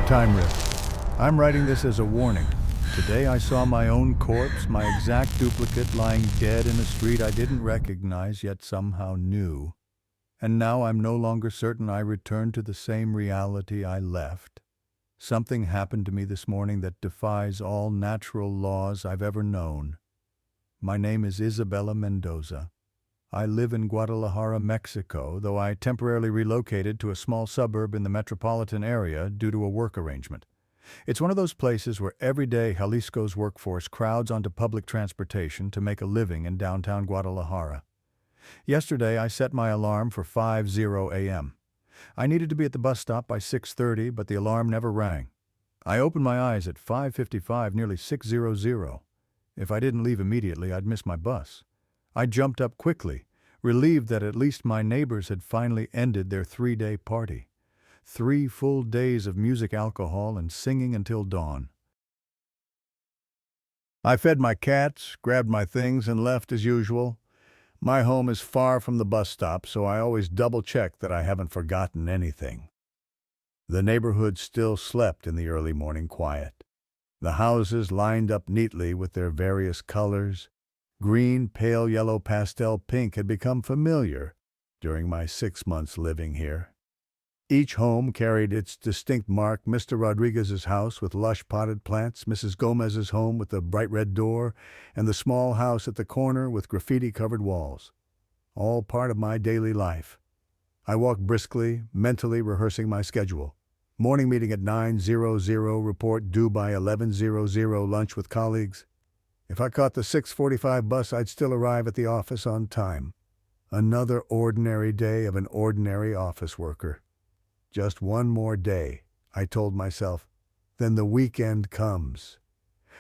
Time rift. I'm writing this as a warning. Today I saw my own corpse, my exact duplicate, lying dead in a street I didn't recognize yet somehow knew. And now I'm no longer certain I returned to the same reality I left. Something happened to me this morning that defies all natural laws I've ever known. My name is Isabella Mendoza. I live in Guadalajara, Mexico, though I temporarily relocated to a small suburb in the metropolitan area due to a work arrangement. It's one of those places where every day Jalisco's workforce crowds onto public transportation to make a living in downtown Guadalajara. Yesterday, I set my alarm for 5:00 a.m. I needed to be at the bus stop by 6:30, but the alarm never rang. I opened my eyes at 5:55, nearly 6:00. If I didn't leave immediately, I'd miss my bus. I jumped up quickly, relieved that at least my neighbors had finally ended their 3-day party. 3 full days of music, alcohol, and singing until dawn. I fed my cats, grabbed my things, and left as usual. My home is far from the bus stop, so I always double-check that I haven't forgotten anything. The neighborhood still slept in the early morning quiet. The houses lined up neatly with their various colors. Green, pale yellow, pastel pink had become familiar during my 6 months living here. Each home carried its distinct mark: Mr. Rodriguez's house with lush potted plants, Mrs. Gomez's home with the bright red door, and the small house at the corner with graffiti-covered walls. All part of my daily life. I walked briskly, mentally rehearsing my schedule. Morning meeting at 9:00, report due by 11:00, lunch with colleagues. If I caught the 6:45 bus, I'd still arrive at the office on time. Another ordinary day of an ordinary office worker. Just one more day, I told myself. Then the weekend comes.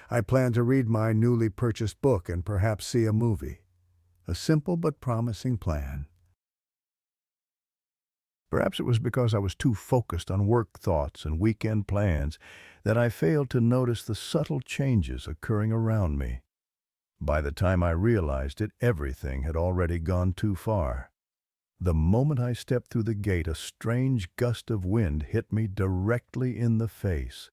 I plan to read my newly purchased book and perhaps see a movie. A simple but promising plan. Perhaps it was because I was too focused on work thoughts and weekend plans that I failed to notice the subtle changes occurring around me. By the time I realized it, everything had already gone too far. The moment I stepped through the gate, a strange gust of wind hit me directly in the face.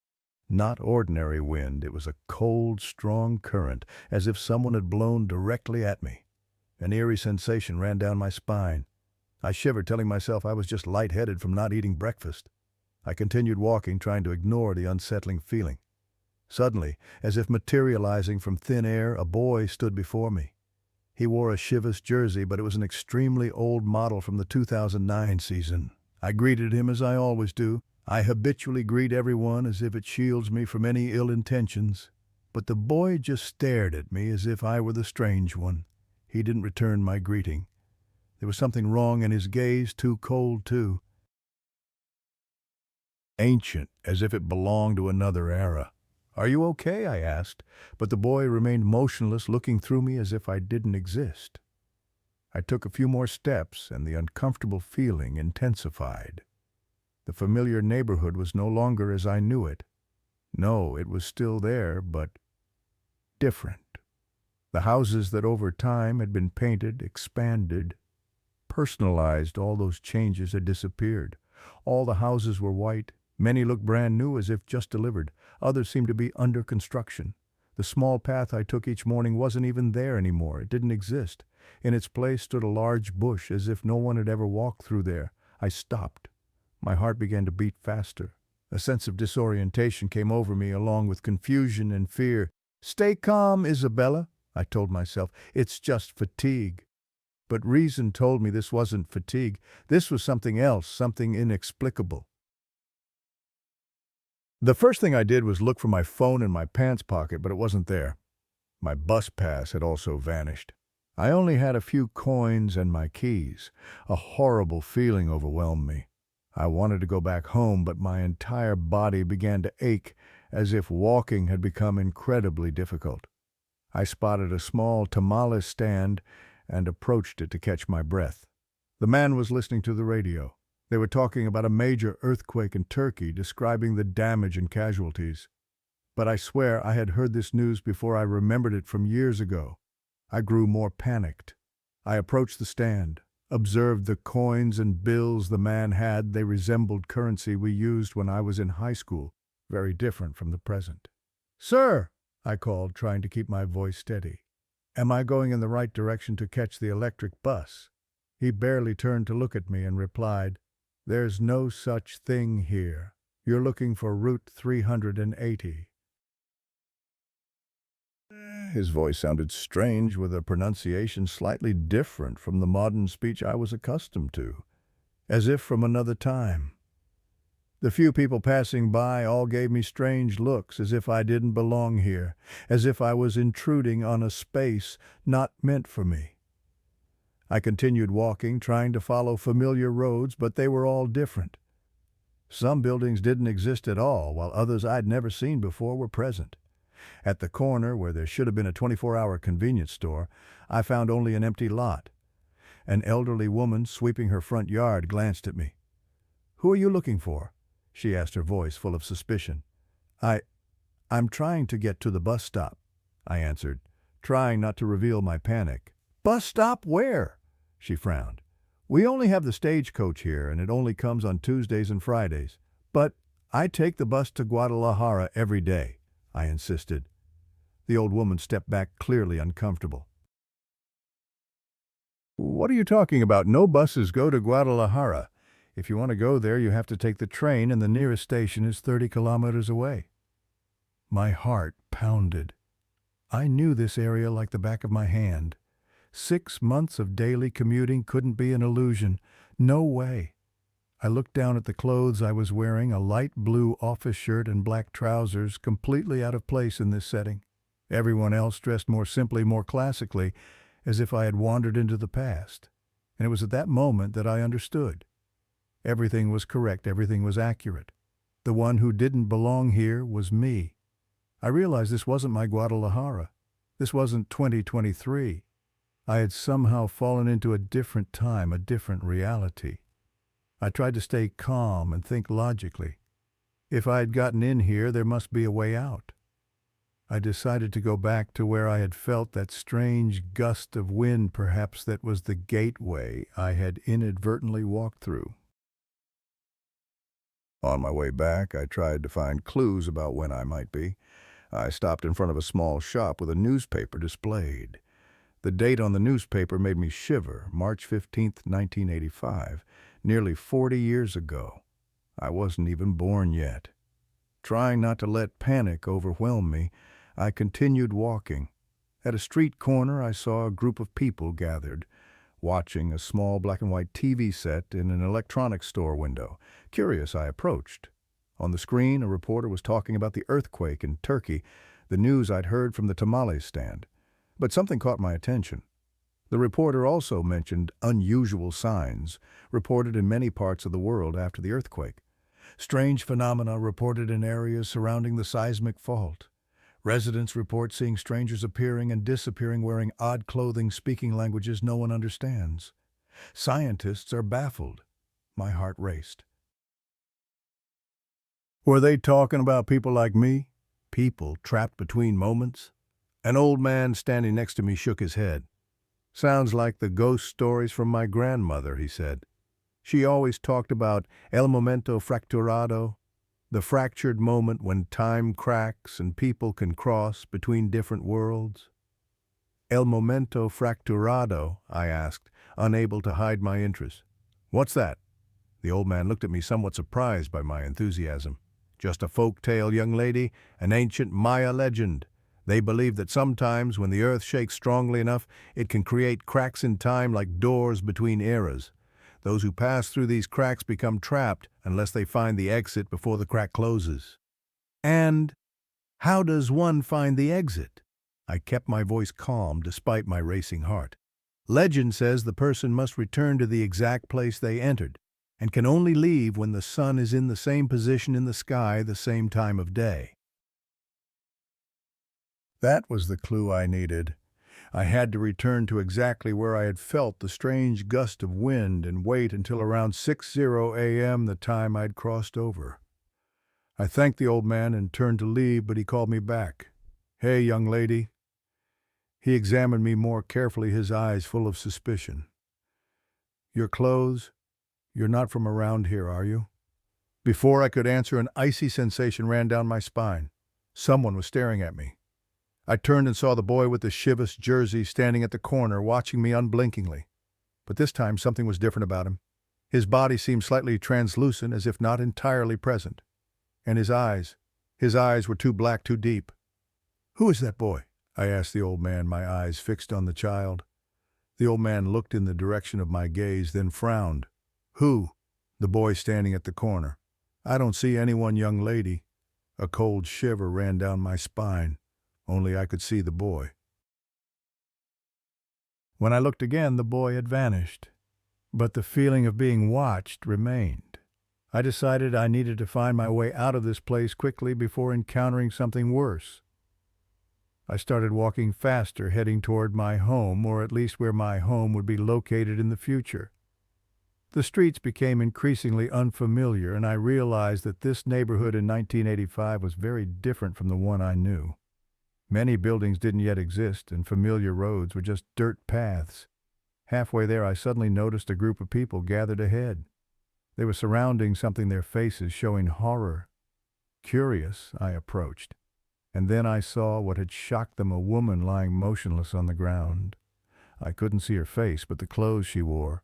Not ordinary wind, it was a cold, strong current, as if someone had blown directly at me. An eerie sensation ran down my spine. I shivered, telling myself I was just lightheaded from not eating breakfast. I continued walking, trying to ignore the unsettling feeling. Suddenly, as if materializing from thin air, a boy stood before me. He wore a Chivas jersey, but it was an extremely old model from the 2009 season. I greeted him as I always do. I habitually greet everyone as if it shields me from any ill intentions. But the boy just stared at me as if I were the strange one. He didn't return my greeting. There was something wrong in his gaze, too cold, too. Ancient, as if it belonged to another era. "Are you okay?" I asked, but the boy remained motionless, looking through me as if I didn't exist. I took a few more steps, and the uncomfortable feeling intensified. The familiar neighborhood was no longer as I knew it. No, it was still there, but different. The houses that over time had been painted, expanded, personalized, all those changes had disappeared. All the houses were white. Many looked brand new, as if just delivered. Others seemed to be under construction. The small path I took each morning wasn't even there anymore. It didn't exist. In its place stood a large bush, as if no one had ever walked through there. I stopped. My heart began to beat faster. A sense of disorientation came over me, along with confusion and fear. "Stay calm, Isabella," I told myself. "It's just fatigue." But reason told me this wasn't fatigue. This was something else, something inexplicable. The first thing I did was look for my phone in my pants pocket, but it wasn't there. My bus pass had also vanished. I only had a few coins and my keys. A horrible feeling overwhelmed me. I wanted to go back home, but my entire body began to ache, as if walking had become incredibly difficult. I spotted a small tamales stand and approached it to catch my breath. The man was listening to the radio. They were talking about a major earthquake in Turkey, describing the damage and casualties. But I swear I had heard this news before I remembered it from years ago. I grew more panicked. I approached the stand, observed the coins and bills the man had. They resembled currency we used when I was in high school. very different from the present. "Sir!" I called, trying to keep my voice steady. "Am I going in the right direction to catch the electric bus?" He barely turned to look at me and replied, "There's no such thing here. You're looking for Route 380. His voice sounded strange, with a pronunciation slightly different from the modern speech I was accustomed to, as if from another time. The few people passing by all gave me strange looks, as if I didn't belong here, as if I was intruding on a space not meant for me. I continued walking, trying to follow familiar roads, but they were all different. Some buildings didn't exist at all, while others I'd never seen before were present. At the corner, where there should have been a 24-hour convenience store, I found only an empty lot. An elderly woman sweeping her front yard glanced at me. "Who are you looking for?" she asked, her voice full of suspicion. I'm trying to get to the bus stop," I answered, trying not to reveal my panic. "Bus stop where?" she frowned. "We only have the stagecoach here, and it only comes on Tuesdays and Fridays. But I take the bus to Guadalajara every day," I insisted. The old woman stepped back, clearly uncomfortable. "What are you talking about? No buses go to Guadalajara. If you want to go there, you have to take the train, and the nearest station is 30 kilometers away." My heart pounded. I knew this area like the back of my hand. 6 months of daily commuting couldn't be an illusion. No way. I looked down at the clothes I was wearing, a light blue office shirt and black trousers, completely out of place in this setting. Everyone else dressed more simply, more classically, as if I had wandered into the past. And it was at that moment that I understood. Everything was correct, everything was accurate. The one who didn't belong here was me. I realized this wasn't my Guadalajara. This wasn't 2023. I had somehow fallen into a different time, a different reality. I tried to stay calm and think logically. If I had gotten in here, there must be a way out. I decided to go back to where I had felt that strange gust of wind, perhaps that was the gateway I had inadvertently walked through. On my way back, I tried to find clues about when I might be. I stopped in front of a small shop with a newspaper displayed. The date on the newspaper made me shiver, March 15th, 1985, nearly 40 years ago. I wasn't even born yet. Trying not to let panic overwhelm me, I continued walking. At a street corner, I saw a group of people gathered, watching a small black and white TV set in an electronics store window. Curious, I approached. On the screen, a reporter was talking about the earthquake in Turkey, the news I'd heard from the tamales stand. But something caught my attention. The reporter also mentioned unusual signs reported in many parts of the world after the earthquake. Strange phenomena reported in areas surrounding the seismic fault. Residents report seeing strangers appearing and disappearing wearing odd clothing, speaking languages no one understands. Scientists are baffled. My heart raced. Were they talking about people like me? People trapped between moments? An old man standing next to me shook his head. "Sounds like the ghost stories from my grandmother," he said. "She always talked about el momento fracturado, the fractured moment when time cracks and people can cross between different worlds." "El momento fracturado?" I asked, unable to hide my interest. "What's that?" The old man looked at me, somewhat surprised by my enthusiasm. "Just a folk tale, young lady, an ancient Maya legend. They believe that sometimes when the earth shakes strongly enough, it can create cracks in time like doors between eras. Those who pass through these cracks become trapped unless they find the exit before the crack closes." "And how does one find the exit?" I kept my voice calm despite my racing heart. "Legend says the person must return to the exact place they entered, and can only leave when the sun is in the same position in the sky the same time of day." That was the clue I needed. I had to return to exactly where I had felt the strange gust of wind and wait until around 6:00 a.m., the time I'd crossed over. I thanked the old man and turned to leave, but he called me back. "Hey, young lady." He examined me more carefully, his eyes full of suspicion. "Your clothes? You're not from around here, are you?" Before I could answer, an icy sensation ran down my spine. Someone was staring at me. I turned and saw the boy with the Chivas jersey standing at the corner, watching me unblinkingly. But this time something was different about him. His body seemed slightly translucent, as if not entirely present. And his eyes were too black, too deep. "Who is that boy?" I asked the old man, my eyes fixed on the child. The old man looked in the direction of my gaze, then frowned. "Who?" The boy standing at the corner. "I don't see anyone, young lady." A cold shiver ran down my spine. Only I could see the boy. When I looked again, the boy had vanished. But the feeling of being watched remained. I decided I needed to find my way out of this place quickly before encountering something worse. I started walking faster, heading toward my home, or at least where my home would be located in the future. The streets became increasingly unfamiliar, and I realized that this neighborhood in 1985 was very different from the one I knew. Many buildings didn't yet exist, and familiar roads were just dirt paths. Halfway there, I suddenly noticed a group of people gathered ahead. They were surrounding something, their faces showing horror. Curious, I approached, and then I saw what had shocked them, a woman lying motionless on the ground. I couldn't see her face, but the clothes she wore.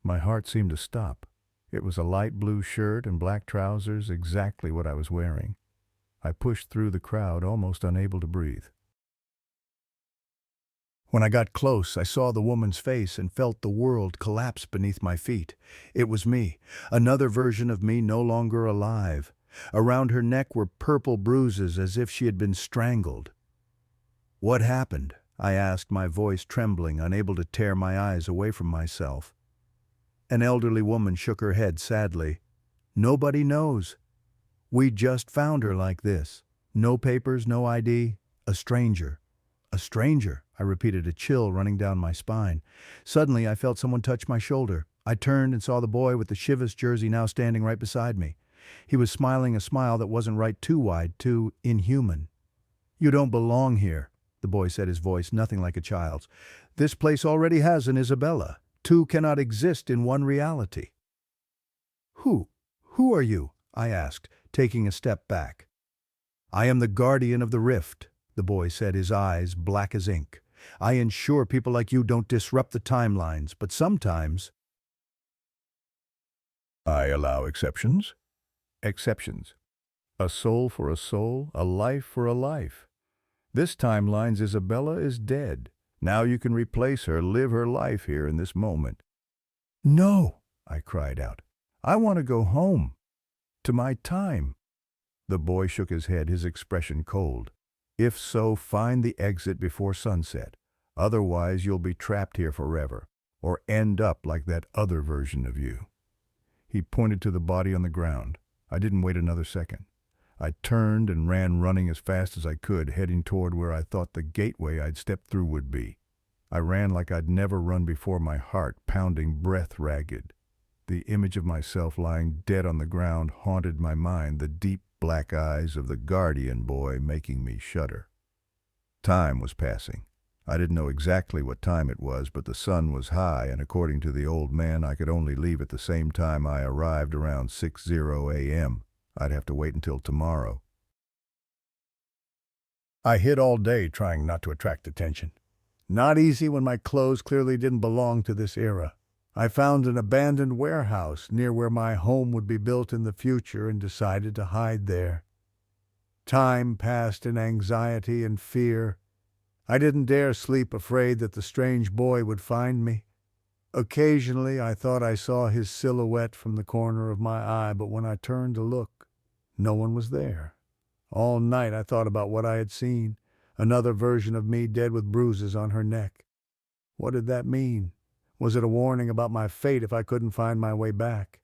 My heart seemed to stop. It was a light blue shirt and black trousers, exactly what I was wearing. I pushed through the crowd, almost unable to breathe. When I got close, I saw the woman's face and felt the world collapse beneath my feet. It was me, another version of me, no longer alive. Around her neck were purple bruises, as if she had been strangled. "What happened?" I asked, my voice trembling, unable to tear my eyes away from myself. An elderly woman shook her head sadly. "Nobody knows. We just found her like this. No papers, no ID. A stranger." "A stranger," I repeated, a chill running down my spine. Suddenly, I felt someone touch my shoulder. I turned and saw the boy with the Chivas jersey now standing right beside me. He was smiling a smile that wasn't right, too wide, too inhuman. "You don't belong here," the boy said, his voice nothing like a child's. "This place already has an Isabella. Two cannot exist in one reality." Who are you?" I asked, taking a step back. "I am the guardian of the rift," the boy said, his eyes black as ink. "I ensure people like you don't disrupt the timelines, but sometimes—" "I allow exceptions." "Exceptions. A soul for a soul, a life for a life. This timeline's Isabella is dead. Now you can replace her, live her life here in this moment." "No," I cried out. "I want to go home. To my time." The boy shook his head, his expression cold. "If so, find the exit before sunset. Otherwise, you'll be trapped here forever, or end up like that other version of you." He pointed to the body on the ground. I didn't wait another second. I turned and ran, running as fast as I could, heading toward where I thought the gateway I'd stepped through would be. I ran like I'd never run before, my heart pounding, breath ragged. The image of myself lying dead on the ground haunted my mind, the deep black eyes of the guardian boy making me shudder. Time was passing. I didn't know exactly what time it was, but the sun was high, and according to the old man, I could only leave at the same time I arrived, around 6:00 a.m. I'd have to wait until tomorrow. I hid all day, trying not to attract attention. Not easy when my clothes clearly didn't belong to this era. I found an abandoned warehouse near where my home would be built in the future and decided to hide there. Time passed in anxiety and fear. I didn't dare sleep, afraid that the strange boy would find me. Occasionally, I thought I saw his silhouette from the corner of my eye, but when I turned to look, no one was there. All night I thought about what I had seen, another version of me dead with bruises on her neck. What did that mean? Was it a warning about my fate if I couldn't find my way back?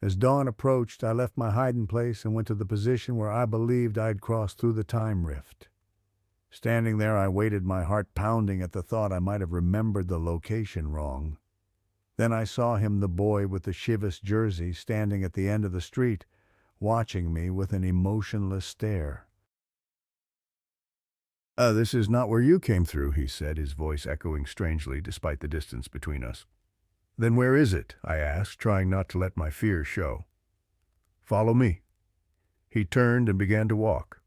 As dawn approached, I left my hiding place and went to the position where I believed I'd crossed through the time rift. Standing there, I waited, my heart pounding at the thought I might have remembered the location wrong. Then I saw him, the boy with the Chivas jersey, standing at the end of the street, watching me with an emotionless stare. This is not where you came through," he said, his voice echoing strangely despite the distance between us. "Then where is it?" I asked, trying not to let my fear show. Follow me." He turned and began to walk.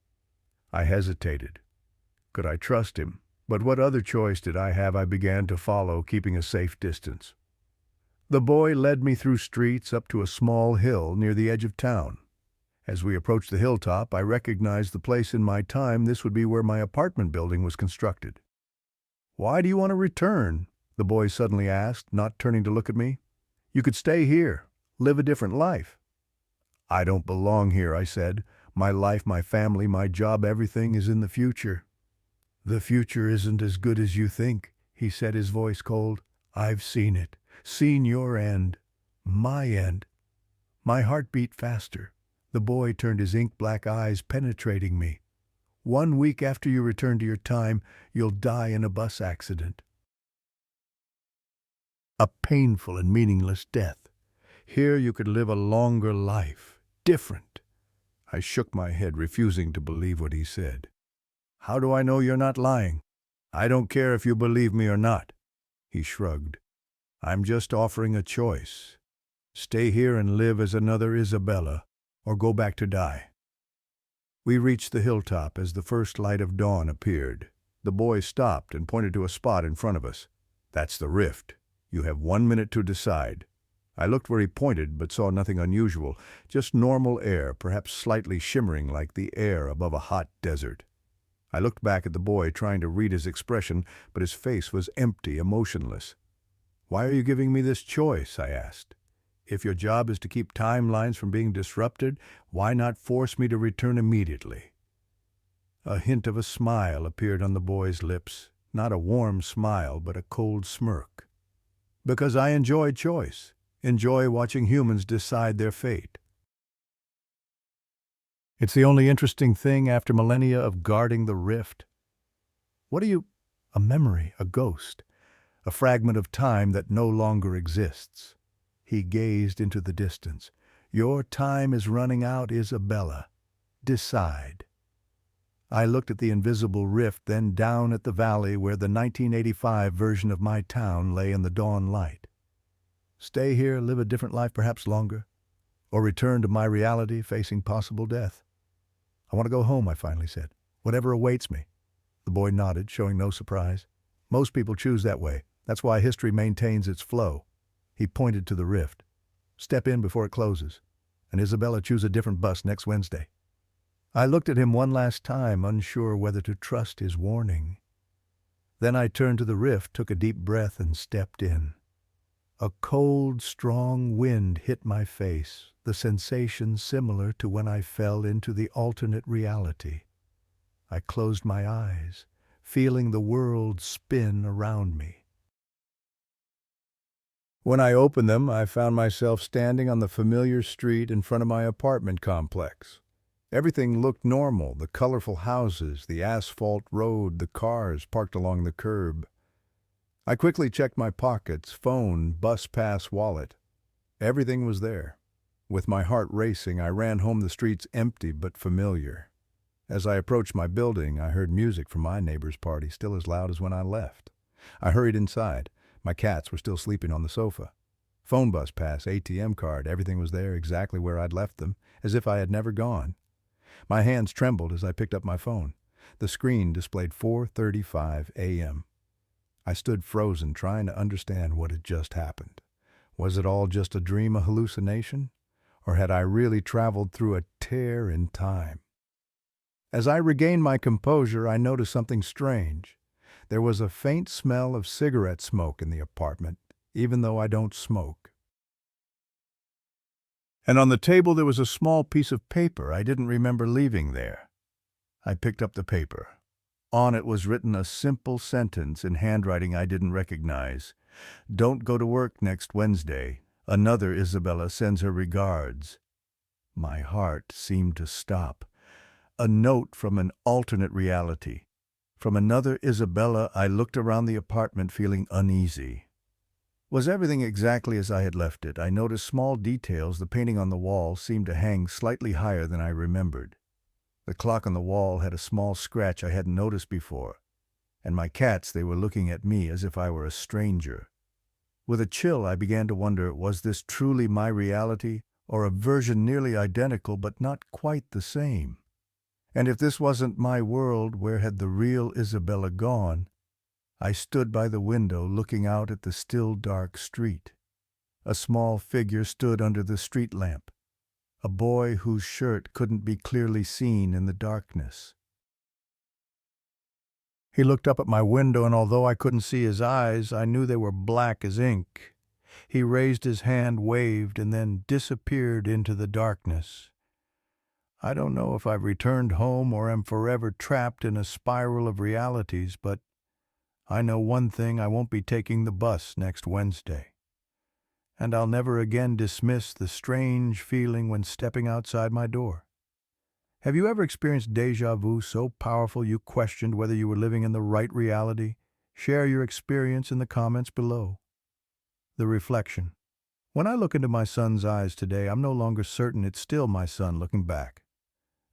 I hesitated. Could I trust him? But what other choice did I have? I began to follow, keeping a safe distance. The boy led me through streets up to a small hill near the edge of town. As we approached the hilltop, I recognized the place in my time. This would be where my apartment building was constructed. "Why do you want to return?" the boy suddenly asked, not turning to look at me. "You could stay here, live a different life." "I don't belong here," I said. "My life, my family, my job, everything is in the future." "The future isn't as good as you think," he said, his voice cold. "I've seen it, seen your end, my end." My heart beat faster. The boy turned his ink-black eyes, penetrating me. "1 week after you return to your time, you'll die in a bus accident. A painful and meaningless death. Here you could live a longer life, different." I shook my head, refusing to believe what he said. "How do I know you're not lying?" "I don't care if you believe me or not." He shrugged. "I'm just offering a choice. Stay here and live as another Isabella, or go back to die." We reached the hilltop as the first light of dawn appeared. The boy stopped and pointed to a spot in front of us. "That's the rift. You have 1 minute to decide." I looked where he pointed, but saw nothing unusual, just normal air, perhaps slightly shimmering like the air above a hot desert. I looked back at the boy, trying to read his expression, but his face was empty, emotionless. "Why are you giving me this choice?" I asked. "If your job is to keep timelines from being disrupted, why not force me to return immediately?" A hint of a smile appeared on the boy's lips, not a warm smile, but a cold smirk. "Because I enjoy choice, enjoy watching humans decide their fate. It's the only interesting thing after millennia of guarding the rift." "What are you—" "A memory, a ghost, a fragment of time that no longer exists." He gazed into the distance. "Your time is running out, Isabella. Decide." I looked at the invisible rift, then down at the valley where the 1985 version of my town lay in the dawn light. Stay here, live a different life, perhaps longer, or return to my reality, facing possible death. "I want to go home," I finally said. "Whatever awaits me." The boy nodded, showing no surprise. "Most people choose that way. That's why history maintains its flow." He pointed to the rift. "Step in before it closes, and Isabella choose a different bus next Wednesday." I looked at him one last time, unsure whether to trust his warning. Then I turned to the rift, took a deep breath, and stepped in. A cold, strong wind hit my face, the sensation similar to when I fell into the alternate reality. I closed my eyes, feeling the world spin around me. When I opened them, I found myself standing on the familiar street in front of my apartment complex. Everything looked normal, the colorful houses, the asphalt road, the cars parked along the curb. I quickly checked my pockets, phone, bus pass, wallet. Everything was there. With my heart racing, I ran home, the streets empty but familiar. As I approached my building, I heard music from my neighbor's party, still as loud as when I left. I hurried inside. My cats were still sleeping on the sofa. Phone bus pass, ATM card, everything was there exactly where I'd left them, as if I had never gone. My hands trembled as I picked up my phone. The screen displayed 4:35 a.m. I stood frozen, trying to understand what had just happened. Was it all just a dream, a hallucination? Or had I really traveled through a tear in time? As I regained my composure, I noticed something strange. There was a faint smell of cigarette smoke in the apartment, even though I don't smoke. And on the table there was a small piece of paper I didn't remember leaving there. I picked up the paper. On it was written a simple sentence in handwriting I didn't recognize. "Don't go to work next Wednesday. Another Isabella sends her regards." My heart seemed to stop. A note from an alternate reality. From another Isabella. I looked around the apartment, feeling uneasy. Was everything exactly as I had left it? I noticed small details. The painting on the wall seemed to hang slightly higher than I remembered. The clock on the wall had a small scratch I hadn't noticed before. And my cats, they were looking at me as if I were a stranger. With a chill, I began to wonder, was this truly my reality, or a version nearly identical but not quite the same. And if this wasn't my world, where had the real Isabella gone? I stood by the window looking out at the still dark street. A small figure stood under the street lamp, a boy whose shirt couldn't be clearly seen in the darkness. He looked up at my window, and although I couldn't see his eyes, I knew they were black as ink. He raised his hand, waved, and then disappeared into the darkness. I don't know if I've returned home or am forever trapped in a spiral of realities, but I know one thing: I won't be taking the bus next Wednesday. And I'll never again dismiss the strange feeling when stepping outside my door. Have you ever experienced déjà vu so powerful you questioned whether you were living in the right reality? Share your experience in the comments below. The reflection. When I look into my son's eyes today, I'm no longer certain it's still my son looking back.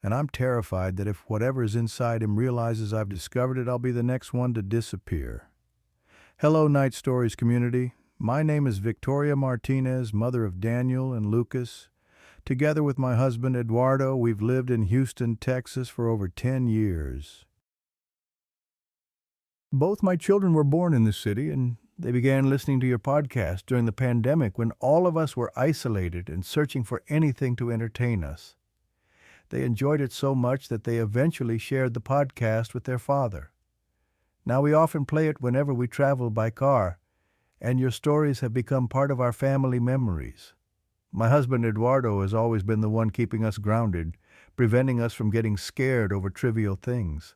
And I'm terrified that if whatever is inside him realizes I've discovered it, I'll be the next one to disappear. Hello, Night Stories community. My name is Victoria Martinez, mother of Daniel and Lucas. Together with my husband, Eduardo, we've lived in Houston, Texas for over 10 years. Both my children were born in this city, and they began listening to your podcast during the pandemic when all of us were isolated and searching for anything to entertain us. They enjoyed it so much that they eventually shared the podcast with their father. Now we often play it whenever we travel by car, and your stories have become part of our family memories. My husband Eduardo has always been the one keeping us grounded, preventing us from getting scared over trivial things.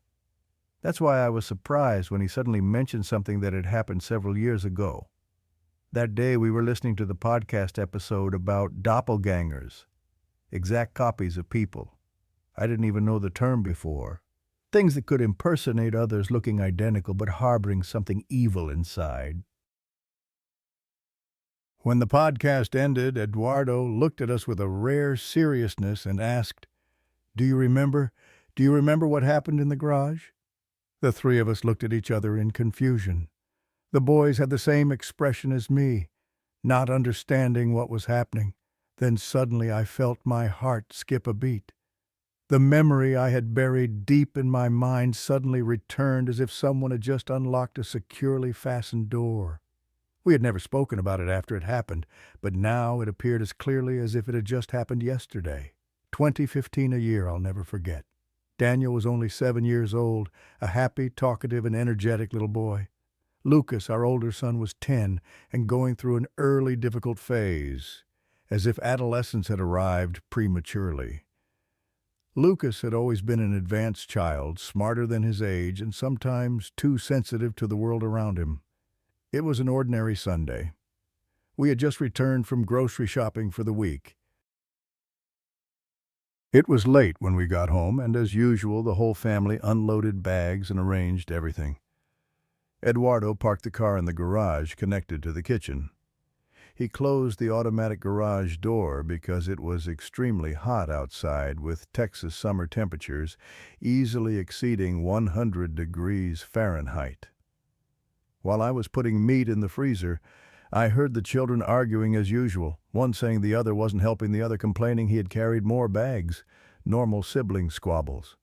That's why I was surprised when he suddenly mentioned something that had happened several years ago. That day we were listening to the podcast episode about doppelgangers, exact copies of people. I didn't even know the term before. Things that could impersonate others looking identical but harboring something evil inside. When the podcast ended, Eduardo looked at us with a rare seriousness and asked, Do you remember what happened in the garage?" The three of us looked at each other in confusion. The boys had the same expression as me, not understanding what was happening. Then suddenly I felt my heart skip a beat. The memory I had buried deep in my mind suddenly returned as if someone had just unlocked a securely fastened door. We had never spoken about it after it happened, but now it appeared as clearly as if it had just happened yesterday. 2015, a year I'll never forget. Daniel was only 7 years old, a happy, talkative, and energetic little boy. Lucas, our older son, was 10 and going through an early, difficult phase, as if adolescence had arrived prematurely. Lucas had always been an advanced child, smarter than his age, and sometimes too sensitive to the world around him. It was an ordinary Sunday. We had just returned from grocery shopping for the week. It was late when we got home, and as usual, the whole family unloaded bags and arranged everything. Eduardo parked the car in the garage connected to the kitchen. He closed the automatic garage door because it was extremely hot outside, with Texas summer temperatures easily exceeding 100 degrees Fahrenheit. While I was putting meat in the freezer, I heard the children arguing as usual, one saying the other wasn't helping, the other complaining he had carried more bags, normal sibling squabbles.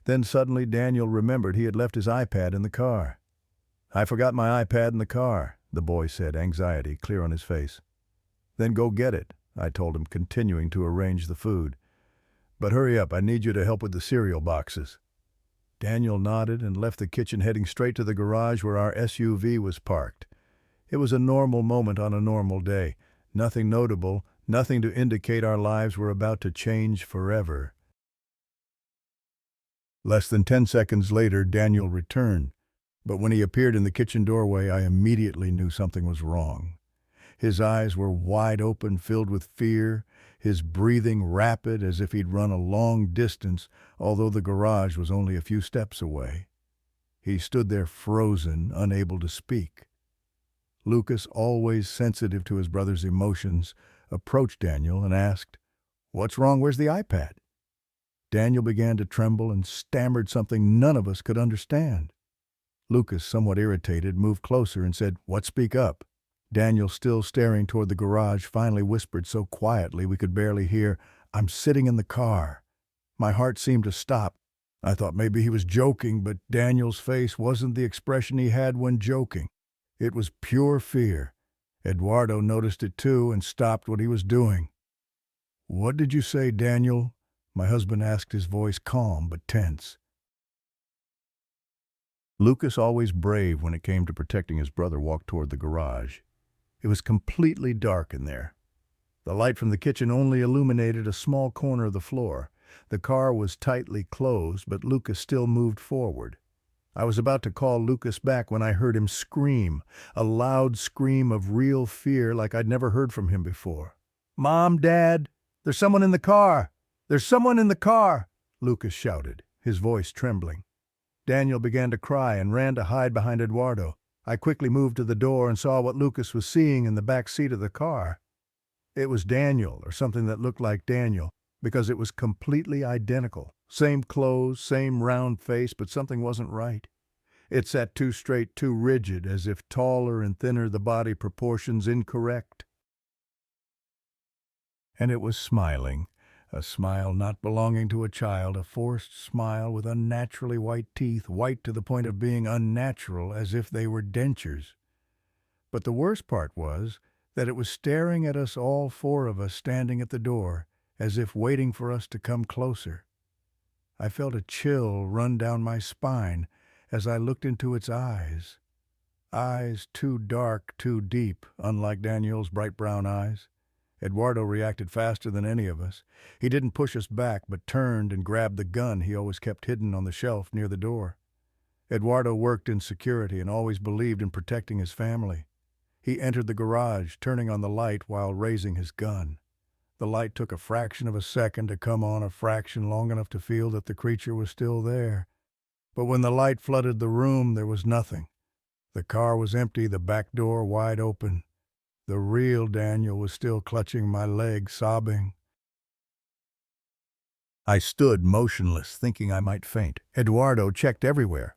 Then suddenly Daniel remembered he had left his iPad in the car. "I forgot my iPad in the car," the boy said, anxiety clear on his face. "Then go get it," I told him, continuing to arrange the food. "But hurry up, I need you to help with the cereal boxes." Daniel nodded and left the kitchen, heading straight to the garage where our SUV was parked. It was a normal moment on a normal day. Nothing notable, nothing to indicate our lives were about to change forever. Less than 10 seconds later, Daniel returned. But when he appeared in the kitchen doorway, I immediately knew something was wrong. His eyes were wide open, filled with fear, his breathing rapid as if he'd run a long distance, although the garage was only a few steps away. He stood there frozen, unable to speak. Lucas, always sensitive to his brother's emotions, approached Daniel and asked, "What's wrong? Where's the iPad?" Daniel began to tremble and stammered something none of us could understand. Lucas, somewhat irritated, moved closer and said, "What? Speak up." Daniel, still staring toward the garage, finally whispered so quietly we could barely hear, "I'm sitting in the car." My heart seemed to stop. I thought maybe he was joking, but Daniel's face wasn't the expression he had when joking. It was pure fear. Eduardo noticed it too and stopped what he was doing. "What did you say, Daniel?" my husband asked, his voice calm but tense. Lucas, always brave when it came to protecting his brother, walked toward the garage. It was completely dark in there. The light from the kitchen only illuminated a small corner of the floor. The car was tightly closed, but Lucas still moved forward. I was about to call Lucas back when I heard him scream, a loud scream of real fear like I'd never heard from him before. "Mom, Dad, there's someone in the car! There's someone in the car!" Lucas shouted, his voice trembling. Daniel began to cry and ran to hide behind Eduardo. I quickly moved to the door and saw what Lucas was seeing in the back seat of the car. It was Daniel, or something that looked like Daniel, because it was completely identical. Same clothes, same round face, but something wasn't right. It sat too straight, too rigid, as if taller and thinner, the body proportions incorrect. And it was smiling, a smile not belonging to a child, a forced smile with unnaturally white teeth, white to the point of being unnatural, as if they were dentures. But the worst part was that it was staring at us, all four of us standing at the door, as if waiting for us to come closer. I felt a chill run down my spine as I looked into its eyes. Eyes too dark, too deep, unlike Daniel's bright brown eyes. Eduardo reacted faster than any of us. He didn't push us back, but turned and grabbed the gun he always kept hidden on the shelf near the door. Eduardo worked in security and always believed in protecting his family. He entered the garage, turning on the light while raising his gun. The light took a fraction of a second to come on, a fraction long enough to feel that the creature was still there. But when the light flooded the room, there was nothing. The car was empty, the back door wide open. The real Daniel was still clutching my leg, sobbing. I stood motionless, thinking I might faint. Eduardo checked everywhere.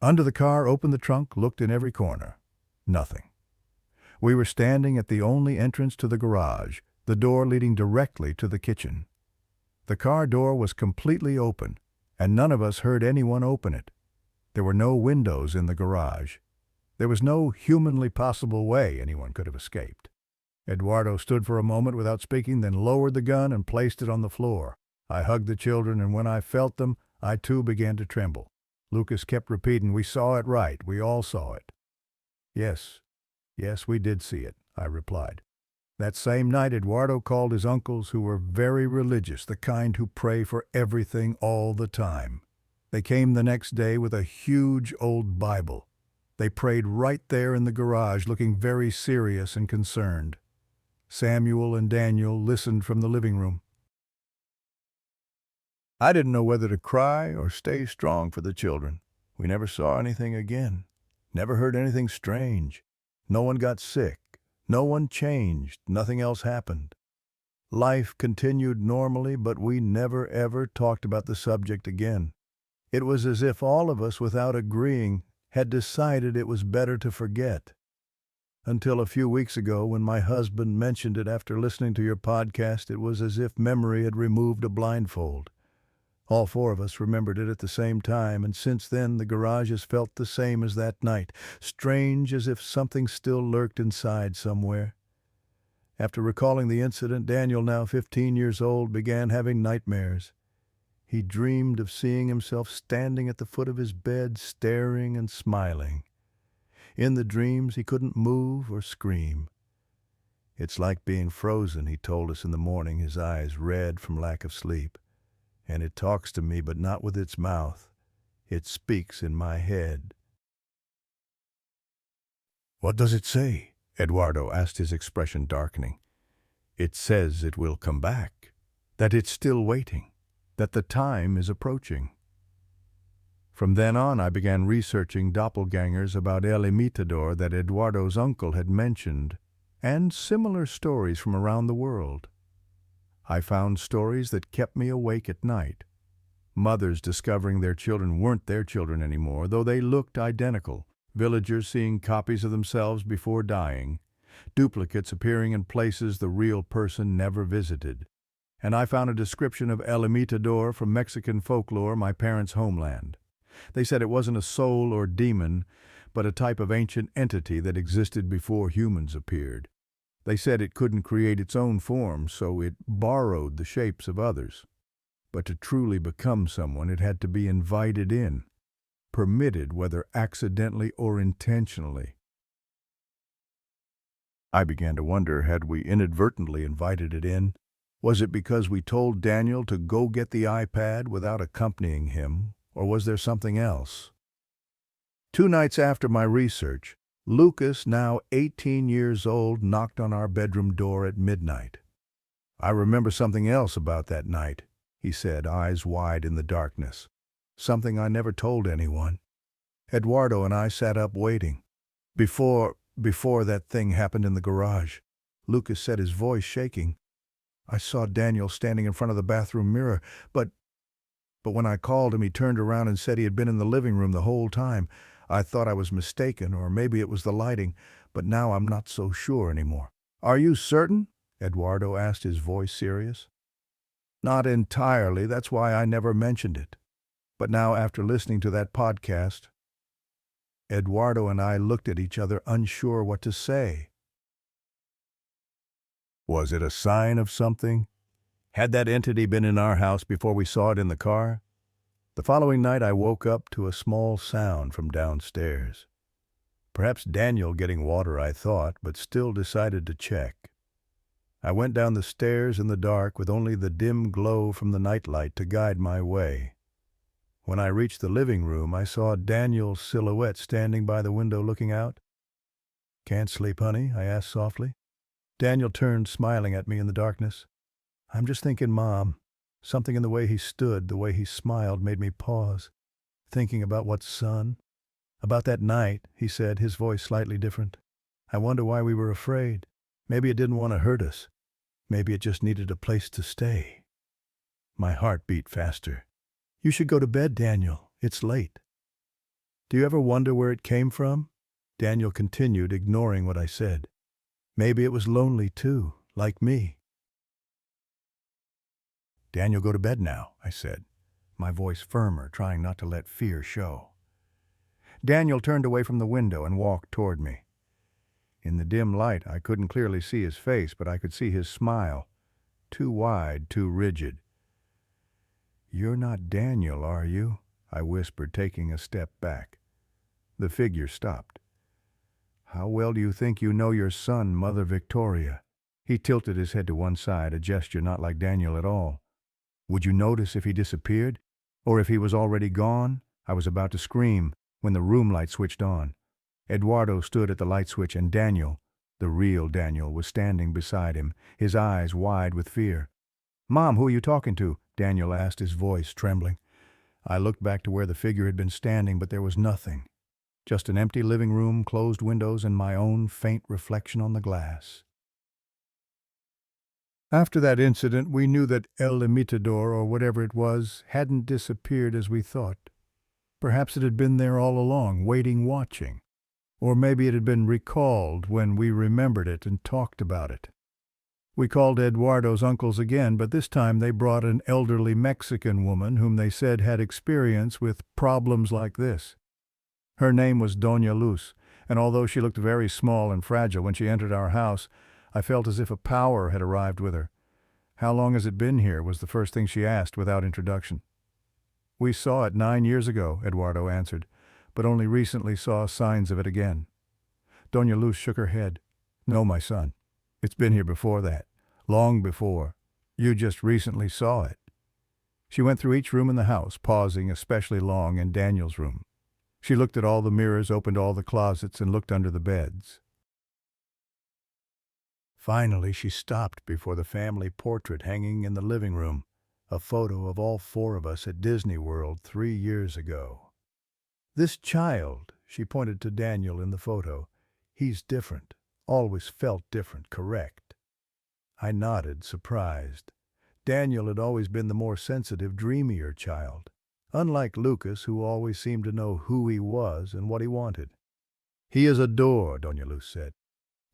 Under the car, opened the trunk, looked in every corner. Nothing. We were standing at the only entrance to the garage, the door leading directly to the kitchen. The car door was completely open, and none of us heard anyone open it. There were no windows in the garage. There was no humanly possible way anyone could have escaped. Eduardo stood for a moment without speaking, then lowered the gun and placed it on the floor. I hugged the children, and when I felt them, I too began to tremble. Lucas kept repeating, "We saw it right. We all saw it." Yes, we did see it," I replied. That same night, Eduardo called his uncles, who were very religious, the kind who pray for everything all the time. They came the next day with a huge old Bible. They prayed right there in the garage, looking very serious and concerned. Samuel and Daniel listened from the living room. I didn't know whether to cry or stay strong for the children. We never saw anything again. Never heard anything strange. No one got sick. No one changed. Nothing else happened. Life continued normally, but we never ever talked about the subject again. It was as if all of us, without agreeing, had decided it was better to forget. Until a few weeks ago, when my husband mentioned it after listening to your podcast, it was as if memory had removed a blindfold. All four of us remembered it at the same time, and since then the garage has felt the same as that night, strange, as if something still lurked inside somewhere. After recalling the incident, Daniel, now 15 years old, began having nightmares. He dreamed of seeing himself standing at the foot of his bed, staring and smiling. In the dreams, he couldn't move or scream. "It's like being frozen," he told us in the morning, his eyes red from lack of sleep. "And it talks to me, but not with its mouth. It speaks in my head." "What does it say?" Eduardo asked, his expression darkening. "It says it will come back, that it's still waiting, that the time is approaching." From then on, I began researching doppelgangers about El Imitador that Eduardo's uncle had mentioned, and similar stories from around the world. I found stories that kept me awake at night. Mothers discovering their children weren't their children anymore, though they looked identical. Villagers seeing copies of themselves before dying. duplicates appearing in places the real person never visited. And I found a description of El Imitador from Mexican folklore, my parents' homeland. They said it wasn't a soul or demon, but a type of ancient entity that existed before humans appeared. They said it couldn't create its own form, so it borrowed the shapes of others. But to truly become someone, it had to be invited in, permitted whether accidentally or intentionally. I began to wonder, had we inadvertently invited it in? Was it because we told Daniel to go get the iPad without accompanying him, or was there something else? 2 nights after my research, Lucas, now 18 years old, knocked on our bedroom door at midnight. "I remember something else about that night," he said, eyes wide in the darkness. "Something I never told anyone. Eduardo and I sat up waiting. Before that thing happened in the garage," Lucas said, his voice shaking. "I saw Daniel standing in front of the bathroom mirror, but when I called him, he turned around and said he had been in the living room the whole time. I thought I was mistaken, or maybe it was the lighting, but now I'm not so sure anymore." "Are you certain?" Eduardo asked, his voice serious. "Not entirely, that's why I never mentioned it. But now, after listening to that podcast..." Eduardo and I looked at each other, unsure what to say. Was it a sign of something? Had that entity been in our house before we saw it in the car? The following night I woke up to a small sound from downstairs. Perhaps Daniel getting water, I thought, but still decided to check. I went down the stairs in the dark with only the dim glow from the nightlight to guide my way. When I reached the living room, I saw Daniel's silhouette standing by the window looking out. "Can't sleep, honey?" I asked softly. Daniel turned, smiling at me in the darkness. "I'm just thinking, Mom." Something in the way he stood, the way he smiled, made me pause. "Thinking about what, son?" "About that night," he said, his voice slightly different. "I wonder why we were afraid. Maybe it didn't want to hurt us. Maybe it just needed a place to stay." My heart beat faster. "You should go to bed, Daniel. It's late." "Do you ever wonder where it came from?" Daniel continued, ignoring what I said. "Maybe it was lonely too, like me." "Daniel, go to bed now," I said, my voice firmer, trying not to let fear show. Daniel turned away from the window and walked toward me. In the dim light, I couldn't clearly see his face, but I could see his smile, too wide, too rigid. "You're not Daniel, are you?" I whispered, taking a step back. The figure stopped. "How well do you think you know your son, Mother Victoria?" He tilted his head to one side, a gesture not like Daniel at all. "Would you notice if he disappeared? Or if he was already gone?" I was about to scream when the room light switched on. Eduardo stood at the light switch, and Daniel, the real Daniel, was standing beside him, his eyes wide with fear. "Mom, who are you talking to?" Daniel asked, his voice trembling. I looked back to where the figure had been standing, but there was nothing. Just an empty living room, closed windows, and my own faint reflection on the glass. After that incident, we knew that El Imitador, or whatever it was, hadn't disappeared as we thought. Perhaps it had been there all along, waiting, watching. Or maybe it had been recalled when we remembered it and talked about it. We called Eduardo's uncles again, but this time they brought an elderly Mexican woman whom they said had experience with problems like this. Her name was Doña Luz, and although she looked very small and fragile when she entered our house, I felt as if a power had arrived with her. "How long has it been here?" was the first thing she asked without introduction. "We saw it 9 years ago," Eduardo answered, "but only recently saw signs of it again." Doña Luz shook her head. "No, my son. It's been here before that. Long before. You just recently saw it." She went through each room in the house, pausing especially long in Daniel's room. She looked at all the mirrors, opened all the closets, and looked under the beds. Finally, she stopped before the family portrait hanging in the living room, a photo of all 4 of us at Disney World 3 years ago. "This child," she pointed to Daniel in the photo, "he's different, always felt different, correct?" I nodded, surprised. Daniel had always been the more sensitive, dreamier child, unlike Lucas, who always seemed to know who he was and what he wanted. "He is a door," Doña Luz said.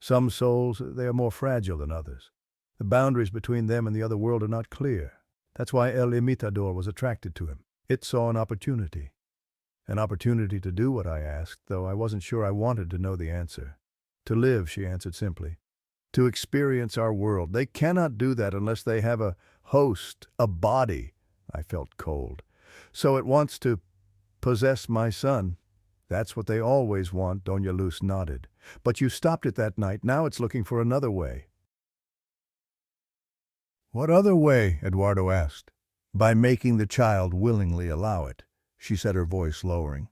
Some souls, they are more fragile than others. The boundaries between them and the other world are not clear. That's why El Imitador was attracted to him. It saw an opportunity. An opportunity to do what I asked, though I wasn't sure I wanted to know the answer. To live, she answered simply. To experience our world. They cannot do that unless they have a host, a body. I felt cold. So it wants to possess my son. That's what they always want, Doña Luz nodded. But you stopped it that night. Now it's looking for another way. What other way? Eduardo asked. By making the child willingly allow it, she said, her voice lowering.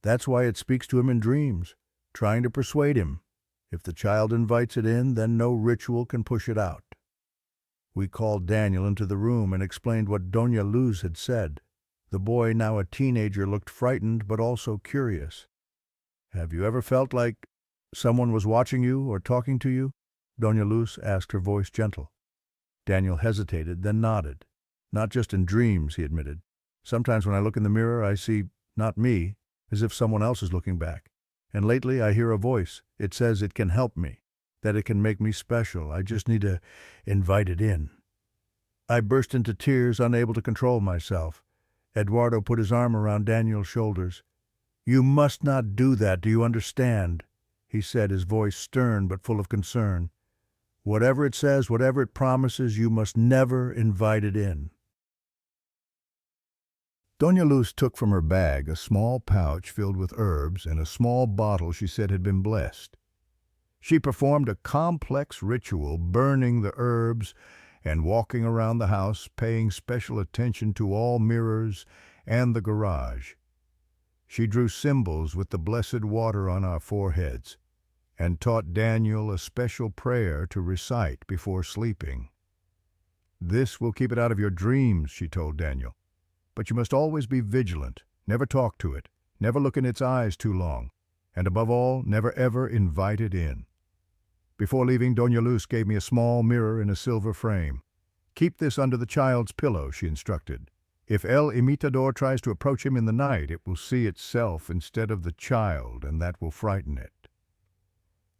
That's why it speaks to him in dreams, trying to persuade him. If the child invites it in, then no ritual can push it out. We called Daniel into the room and explained what Doña Luz had said. The boy, now a teenager, looked frightened but also curious. Have you ever felt like someone was watching you or talking to you? Doña Luz asked, her voice gentle. Daniel hesitated, then nodded. Not just in dreams, he admitted. Sometimes when I look in the mirror, I see, not me, as if someone else is looking back. And lately I hear a voice. It says it can help me, that it can make me special. I just need to invite it in. I burst into tears, unable to control myself. Eduardo put his arm around Daniel's shoulders. You must not do that, do you understand? He said, his voice stern but full of concern. Whatever it says, whatever it promises, you must never invite it in. Doña Luz took from her bag a small pouch filled with herbs and a small bottle she said had been blessed. She performed a complex ritual, burning the herbs and walking around the house, paying special attention to all mirrors and the garage. She drew symbols with the blessed water on our foreheads and taught Daniel a special prayer to recite before sleeping. This will keep it out of your dreams, she told Daniel. But you must always be vigilant, never talk to it, never look in its eyes too long, and above all, never ever invite it in. Before leaving, Doña Luz gave me a small mirror in a silver frame. Keep this under the child's pillow, she instructed. If El Imitador tries to approach him in the night, it will see itself instead of the child, and that will frighten it.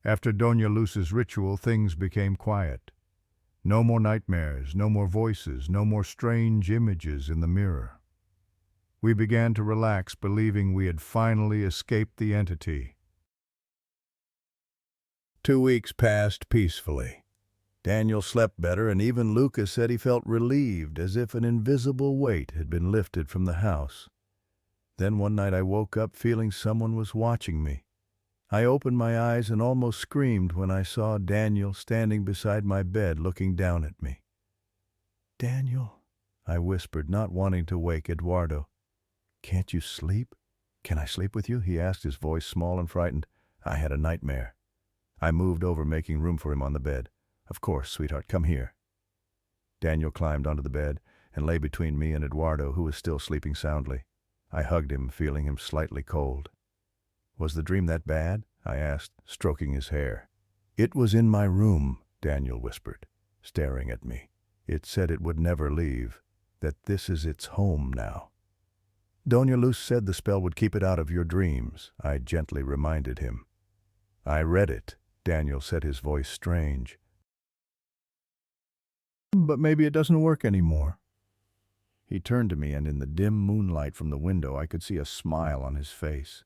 After Doña Luz's ritual, things became quiet. No more nightmares, no more voices, no more strange images in the mirror. We began to relax, believing we had finally escaped the entity. 2 weeks passed peacefully. Daniel slept better, and even Lucas said he felt relieved, as if an invisible weight had been lifted from the house. Then one night I woke up feeling someone was watching me. I opened my eyes and almost screamed when I saw Daniel standing beside my bed looking down at me. Daniel, I whispered, not wanting to wake Eduardo. Can't you sleep? Can I sleep with you? He asked, his voice small and frightened. I had a nightmare. I moved over, making room for him on the bed. Of course, sweetheart, come here. Daniel climbed onto the bed and lay between me and Eduardo, who was still sleeping soundly. I hugged him, feeling him slightly cold. Was the dream that bad? I asked, stroking his hair. It was in my room, Daniel whispered, staring at me. It said it would never leave, that this is its home now. Doña Luz said the spell would keep it out of your dreams, I gently reminded him. I read it, Daniel said, his voice strange. But maybe it doesn't work anymore. He turned to me, and in the dim moonlight from the window I could see a smile on his face.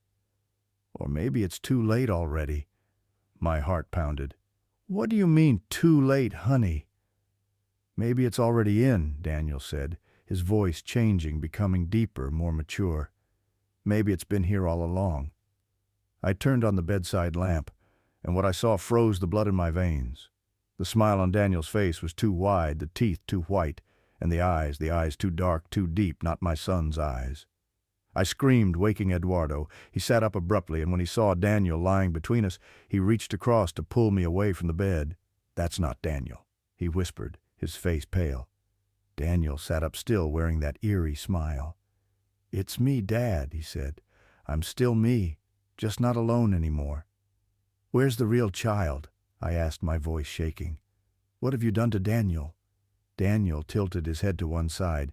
Or maybe it's too late already. My heart pounded. What do you mean, too late, honey? Maybe it's already in, Daniel said, his voice changing, becoming deeper, more mature. Maybe it's been here all along. I turned on the bedside lamp, and what I saw froze the blood in my veins. The smile on Daniel's face was too wide, the teeth too white, and the eyes too dark, too deep, not my son's eyes. I screamed, waking Eduardo. He sat up abruptly, and when he saw Daniel lying between us, he reached across to pull me away from the bed. That's not Daniel, he whispered, his face pale. Daniel sat up still, wearing that eerie smile. It's me, Dad, he said. I'm still me, just not alone anymore. Where's the real child? I asked, my voice shaking. What have you done to Daniel? Daniel tilted his head to one side.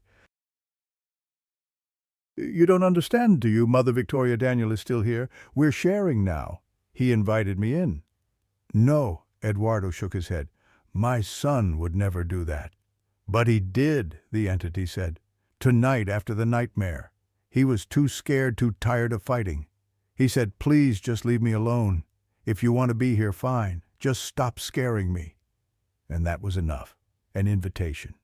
You don't understand, do you, Mother Victoria? Daniel is still here. We're sharing now. He invited me in. No, Eduardo shook his head. My son would never do that. But he did, the entity said. Tonight after the nightmare. He was too scared, too tired of fighting. He said, please just leave me alone. If you want to be here, fine. Just stop scaring me. And that was enough. An invitation.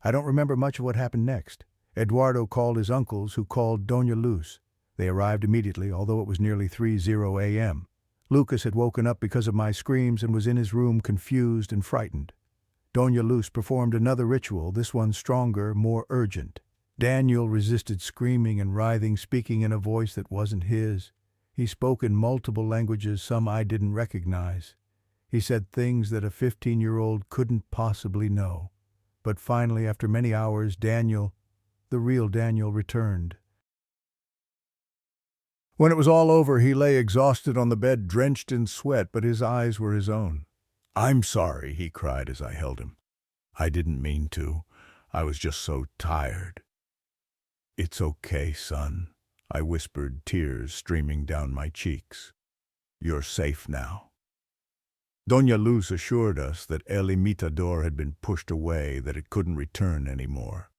I don't remember much of what happened next. Eduardo called his uncles, who called Doña Luz. They arrived immediately, although it was nearly 3:00 a.m. Lucas had woken up because of my screams and was in his room confused and frightened. Doña Luz performed another ritual, this one stronger, more urgent. Daniel resisted screaming and writhing, speaking in a voice that wasn't his. He spoke in multiple languages, some I didn't recognize. He said things that a 15-year-old couldn't possibly know. But finally, after many hours, Daniel, the real Daniel, returned. When it was all over, he lay exhausted on the bed, drenched in sweat, but his eyes were his own. I'm sorry, he cried as I held him. I didn't mean to. I was just so tired. It's okay, son, I whispered, tears streaming down my cheeks. You're safe now. Doña Luz assured us that El Imitador had been pushed away, that it couldn't return anymore.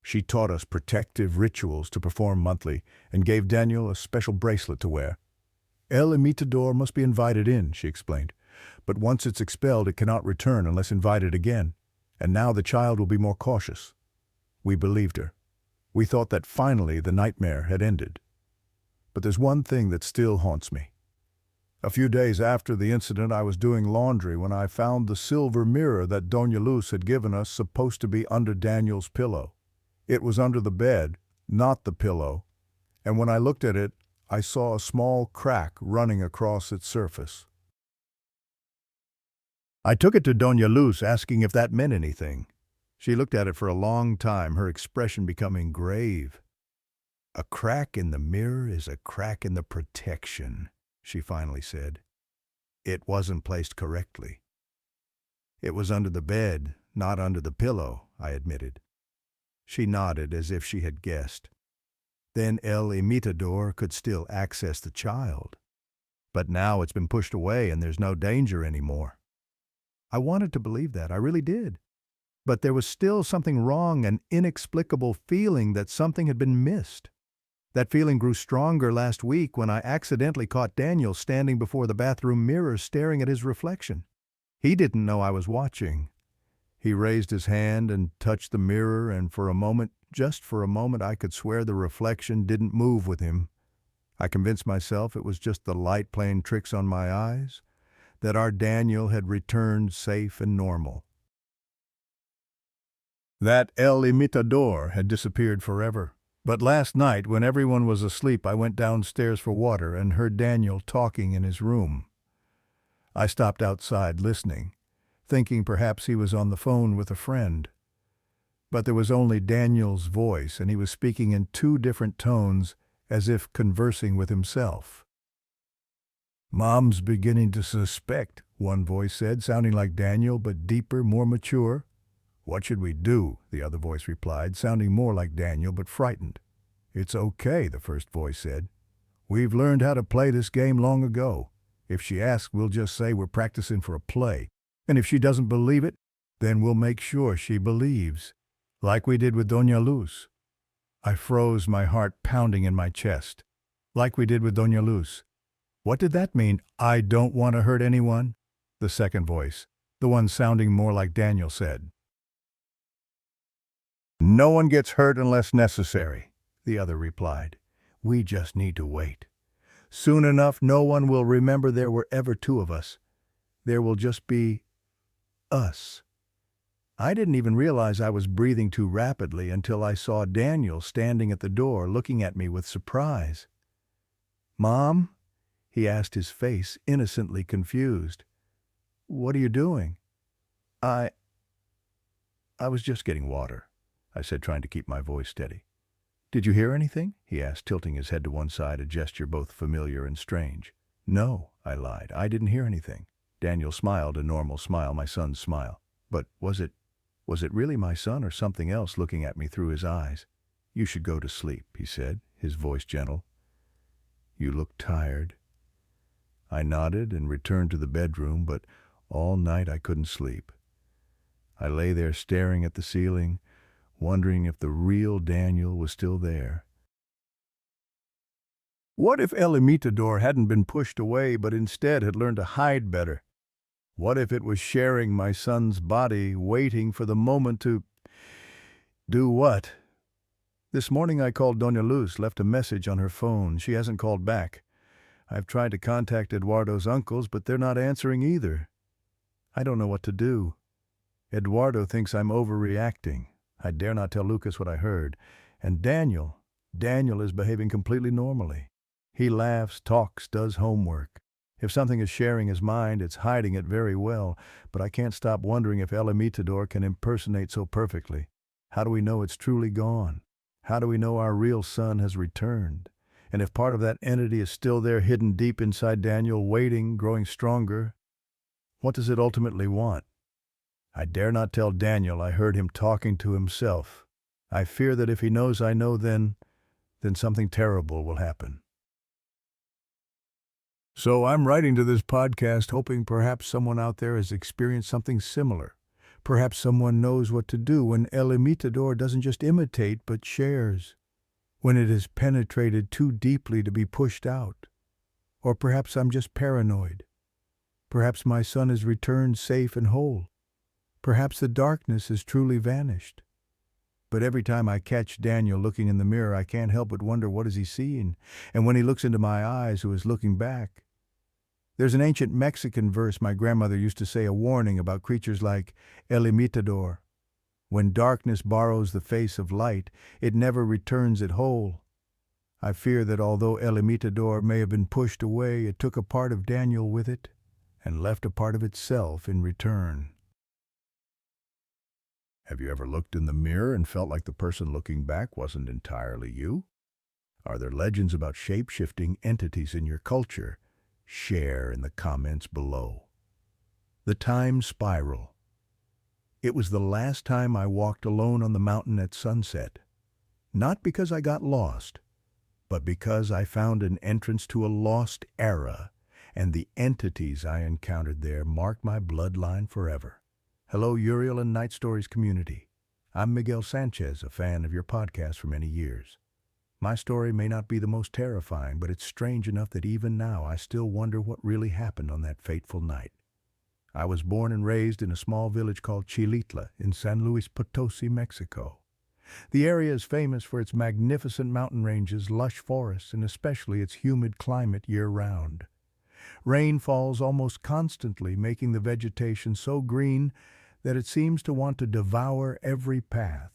She taught us protective rituals to perform monthly and gave Daniel a special bracelet to wear. El Imitador must be invited in, she explained, but once it's expelled it cannot return unless invited again, and now the child will be more cautious. We believed her. We thought that finally the nightmare had ended. But there's one thing that still haunts me. A few days after the incident, I was doing laundry when I found the silver mirror that Doña Luz had given us supposed to be under Daniel's pillow. It was under the bed, not the pillow, and when I looked at it, I saw a small crack running across its surface. I took it to Doña Luz, asking if that meant anything. She looked at it for a long time, her expression becoming grave. A crack in the mirror is a crack in the protection, she finally said. It wasn't placed correctly. It was under the bed, not under the pillow, I admitted. She nodded as if she had guessed. Then El Imitador could still access the child. But now it's been pushed away and there's no danger anymore. I wanted to believe that, I really did. But there was still something wrong, an inexplicable feeling that something had been missed. That feeling grew stronger last week when I accidentally caught Daniel standing before the bathroom mirror staring at his reflection. He didn't know I was watching. He raised his hand and touched the mirror, and for a moment, just for a moment, I could swear the reflection didn't move with him. I convinced myself it was just the light playing tricks on my eyes, that our Daniel had returned safe and normal. That El Imitador had disappeared forever. But last night, when everyone was asleep, I went downstairs for water and heard Daniel talking in his room. I stopped outside listening, thinking perhaps he was on the phone with a friend. But there was only Daniel's voice, and he was speaking in two different tones, as if conversing with himself. Mom's beginning to suspect, one voice said, sounding like Daniel, but deeper, more mature. What should we do? The other voice replied, sounding more like Daniel, but frightened. It's okay, the first voice said. We've learned how to play this game long ago. If she asks, we'll just say we're practicing for a play. And if she doesn't believe it, then we'll make sure she believes. Like we did with Doña Luz. I froze, my heart pounding in my chest. Like we did with Doña Luz. What did that mean? I don't want to hurt anyone? The second voice, the one sounding more like Daniel, said. No one gets hurt unless necessary, the other replied. We just need to wait. Soon enough, no one will remember there were ever two of us. There will just be us. I didn't even realize I was breathing too rapidly until I saw Daniel standing at the door looking at me with surprise. Mom? He asked, his face innocently confused. What are you doing? I was just getting water, I said, trying to keep my voice steady. Did you hear anything? He asked, tilting his head to one side, a gesture both familiar and strange. No, I lied. I didn't hear anything. Daniel smiled, a normal smile, my son's smile. But was it really my son or something else looking at me through his eyes? You should go to sleep, he said, his voice gentle. You look tired. I nodded and returned to the bedroom, but All night I couldn't sleep. I lay there staring at the ceiling, wondering if the real Daniel was still there. What if El Imitador hadn't been pushed away but instead had learned to hide better? What if it was sharing my son's body, waiting for the moment to... do what? This morning I called Doña Luz, left a message on her phone. She hasn't called back. I've tried to contact Eduardo's uncles, but they're not answering either. I don't know what to do. Eduardo thinks I'm overreacting. I dare not tell Lucas what I heard. And Daniel is behaving completely normally. He laughs, talks, does homework. If something is sharing his mind, it's hiding it very well, but I can't stop wondering if El Imitador can impersonate so perfectly. How do we know it's truly gone? How do we know our real son has returned? And if part of that entity is still there hidden deep inside Daniel, waiting, growing stronger, what does it ultimately want? I dare not tell Daniel I heard him talking to himself. I fear that if he knows I know, then something terrible will happen. So I'm writing to this podcast hoping perhaps someone out there has experienced something similar. Perhaps someone knows what to do when El Imitador doesn't just imitate but shares, when it has penetrated too deeply to be pushed out. Or perhaps I'm just paranoid. Perhaps my son has returned safe and whole. Perhaps the darkness has truly vanished. But every time I catch Daniel looking in the mirror, I can't help but wonder, what is he seeing? And when he looks into my eyes, who is looking back? There's an ancient Mexican verse my grandmother used to say, a warning about creatures like El Imitador. When darkness borrows the face of light, it never returns it whole. I fear that although El Imitador may have been pushed away, it took a part of Daniel with it and left a part of itself in return. Have you ever looked in the mirror and felt like the person looking back wasn't entirely you? Are there legends about shape-shifting entities in your culture? Share in the comments below. The time spiral. It was the last time I walked alone on the mountain at sunset. Not because I got lost, but because I found an entrance to a lost era, and the entities I encountered there marked my bloodline forever. Hello, Uriel and Night Stories community. I'm Miguel Sanchez, a fan of your podcast for many years. My story may not be the most terrifying, but it's strange enough that even now I still wonder what really happened on that fateful night. I was born and raised in a small village called Chilitla in San Luis Potosi, Mexico. The area is famous for its magnificent mountain ranges, lush forests, and especially its humid climate year-round. Rain falls almost constantly, making the vegetation so green that it seems to want to devour every path.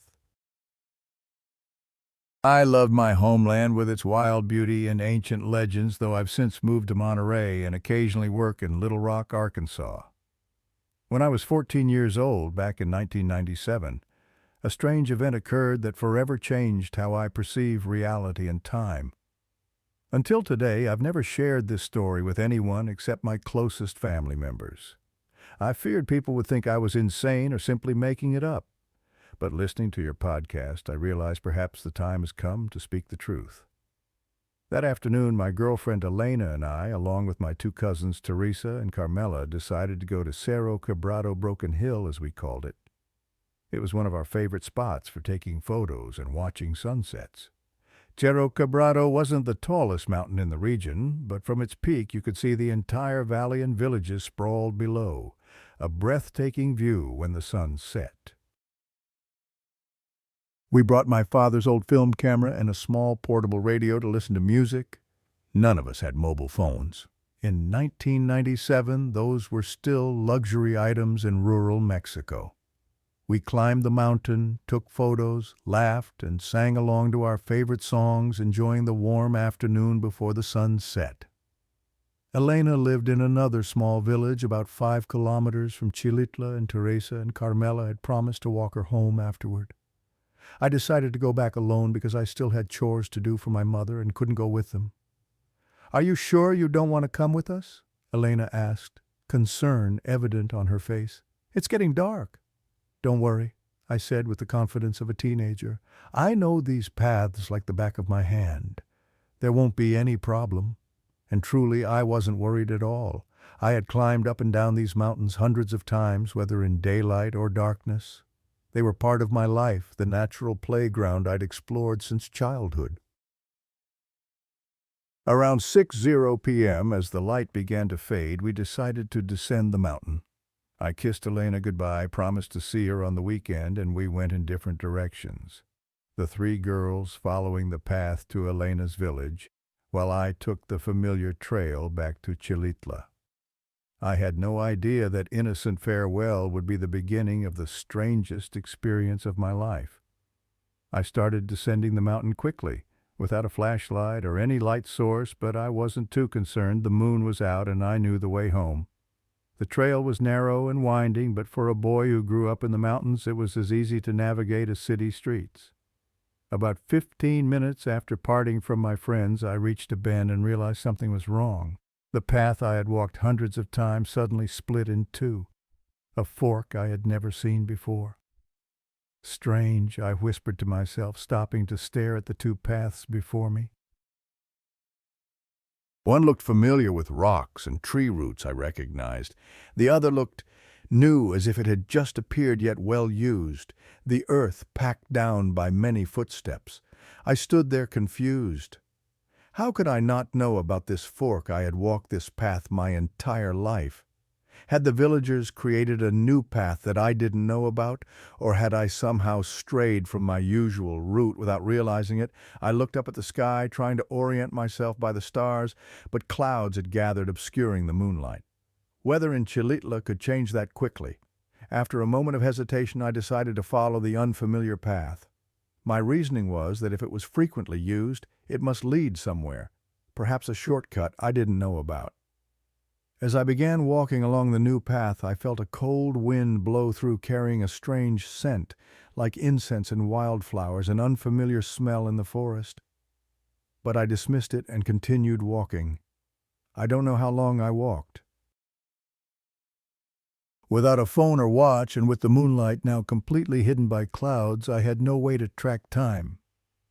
I love my homeland with its wild beauty and ancient legends, though I've since moved to Monterey and occasionally work in Little Rock, Arkansas. When I was 14 years old, back in 1997, a strange event occurred that forever changed how I perceive reality and time. Until today, I've never shared this story with anyone except my closest family members. I feared people would think I was insane or simply making it up. But listening to your podcast, I realized perhaps the time has come to speak the truth. That afternoon, my girlfriend Elena and I, along with my two cousins Teresa and Carmela, decided to go to Cerro Quebrado Broken Hill, as we called it. It was one of our favorite spots for taking photos and watching sunsets. Cerro Quebrado wasn't the tallest mountain in the region, but from its peak you could see the entire valley and villages sprawled below, a breathtaking view when the sun set. We brought my father's old film camera and a small portable radio to listen to music. None of us had mobile phones. In 1997, those were still luxury items in rural Mexico. We climbed the mountain, took photos, laughed, and sang along to our favorite songs, enjoying the warm afternoon before the sun set. Elena lived in another small village about 5 kilometers from Chilitla, and Teresa and Carmela had promised to walk her home afterward. I decided to go back alone because I still had chores to do for my mother and couldn't go with them. "Are you sure you don't want to come with us?" Elena asked, concern evident on her face. "It's getting dark." "Don't worry," I said with the confidence of a teenager. "I know these paths like the back of my hand. There won't be any problem." And truly, I wasn't worried at all. I had climbed up and down these mountains hundreds of times, whether in daylight or darkness. They were part of my life, the natural playground I'd explored since childhood. Around 6:00 p.m., as the light began to fade, we decided to descend the mountain. I kissed Elena goodbye, promised to see her on the weekend, and we went in different directions. The three girls following the path to Elena's village, while I took the familiar trail back to Chilitla. I had no idea that innocent farewell would be the beginning of the strangest experience of my life. I started descending the mountain quickly, without a flashlight or any light source, but I wasn't too concerned. The moon was out and I knew the way home. The trail was narrow and winding, but for a boy who grew up in the mountains, it was as easy to navigate as city streets. About 15 minutes after parting from my friends, I reached a bend and realized something was wrong. The path I had walked hundreds of times suddenly split in two, a fork I had never seen before. Strange, I whispered to myself, stopping to stare at the two paths before me. One looked familiar with rocks and tree roots I recognized. The other looked new, as if it had just appeared, yet well used, the earth packed down by many footsteps. I stood there confused. How could I not know about this fork? I had walked this path my entire life. Had the villagers created a new path that I didn't know about, or had I somehow strayed from my usual route without realizing it? I looked up at the sky, trying to orient myself by the stars, but clouds had gathered, obscuring the moonlight. Weather in Chilitla could change that quickly. After a moment of hesitation, I decided to follow the unfamiliar path. My reasoning was that if it was frequently used, it must lead somewhere, perhaps a shortcut I didn't know about. As I began walking along the new path, I felt a cold wind blow through, carrying a strange scent, like incense and wildflowers, an unfamiliar smell in the forest. But I dismissed it and continued walking. I don't know how long I walked. Without a phone or watch, and with the moonlight now completely hidden by clouds, I had no way to track time.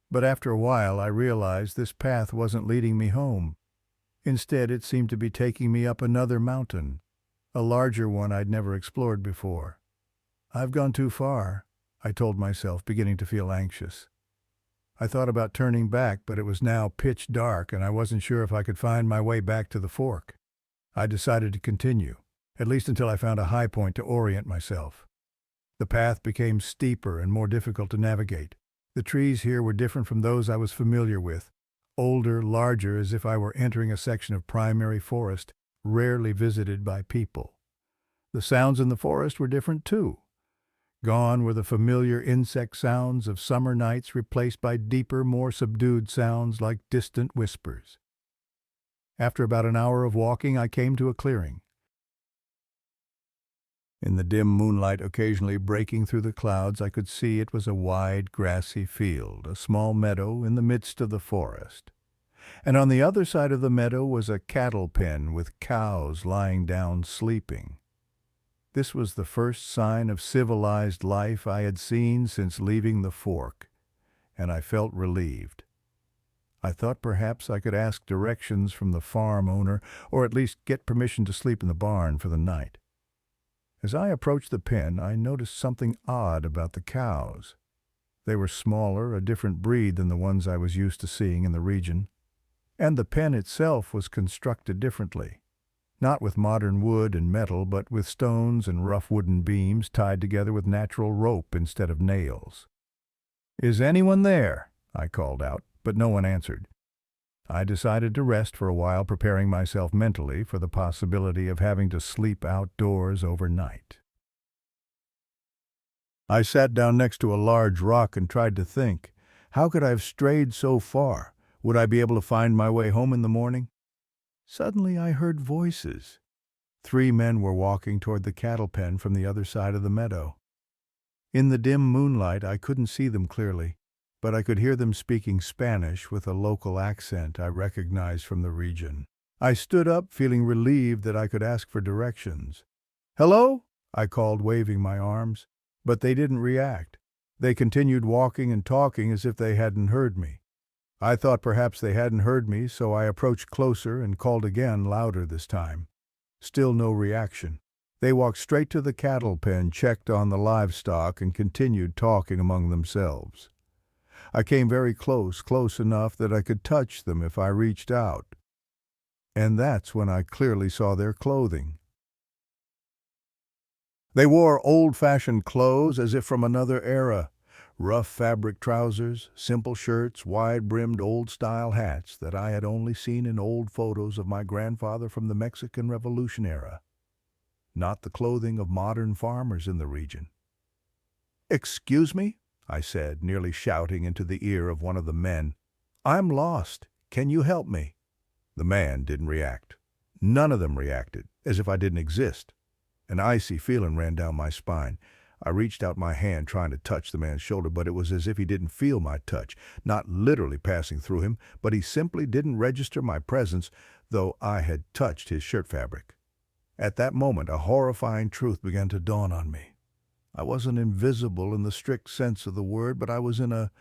But after a while, I realized this path wasn't leading me home. Instead, it seemed to be taking me up another mountain, a larger one I'd never explored before. I've gone too far, I told myself, beginning to feel anxious. I thought about turning back, but it was now pitch dark, and I wasn't sure if I could find my way back to the fork. I decided to continue, at least until I found a high point to orient myself. The path became steeper and more difficult to navigate. The trees here were different from those I was familiar with. Older, larger, as if I were entering a section of primary forest, rarely visited by people. The sounds in the forest were different too. Gone were the familiar insect sounds of summer nights, replaced by deeper, more subdued sounds like distant whispers. After about an hour of walking, I came to a clearing. In the dim moonlight occasionally breaking through the clouds, I could see it was a wide, grassy field, a small meadow in the midst of the forest. And on the other side of the meadow was a cattle pen with cows lying down sleeping. This was the first sign of civilized life I had seen since leaving the fork, and I felt relieved. I thought perhaps I could ask directions from the farm owner, or at least get permission to sleep in the barn for the night. As I approached the pen, I noticed something odd about the cows. They were smaller, a different breed than the ones I was used to seeing in the region. And the pen itself was constructed differently. Not with modern wood and metal, but with stones and rough wooden beams tied together with natural rope instead of nails. "Is anyone there?" I called out, but no one answered. I decided to rest for a while, preparing myself mentally for the possibility of having to sleep outdoors overnight. I sat down next to a large rock and tried to think. How could I have strayed so far? Would I be able to find my way home in the morning? Suddenly I heard voices. 3 men were walking toward the cattle pen from the other side of the meadow. In the dim moonlight, I couldn't see them clearly, but I could hear them speaking Spanish with a local accent I recognized from the region. I stood up, feeling relieved that I could ask for directions. "Hello?" I called, waving my arms, but they didn't react. They continued walking and talking as if they hadn't heard me. I thought perhaps they hadn't heard me, so I approached closer and called again, louder this time. Still no reaction. They walked straight to the cattle pen, checked on the livestock, and continued talking among themselves. I came very close, close enough that I could touch them if I reached out. And that's when I clearly saw their clothing. They wore old-fashioned clothes as if from another era. Rough fabric trousers, simple shirts, wide-brimmed old-style hats that I had only seen in old photos of my grandfather from the Mexican Revolution era. Not the clothing of modern farmers in the region. "Excuse me?" I said, nearly shouting into the ear of one of the men. "I'm lost. Can you help me?" The man didn't react. None of them reacted, as if I didn't exist. An icy feeling ran down my spine. I reached out my hand trying to touch the man's shoulder, but it was as if he didn't feel my touch, not literally passing through him, but he simply didn't register my presence, though I had touched his shirt fabric. At that moment, a horrifying truth began to dawn on me. I wasn't invisible in the strict sense of the word, but I was in a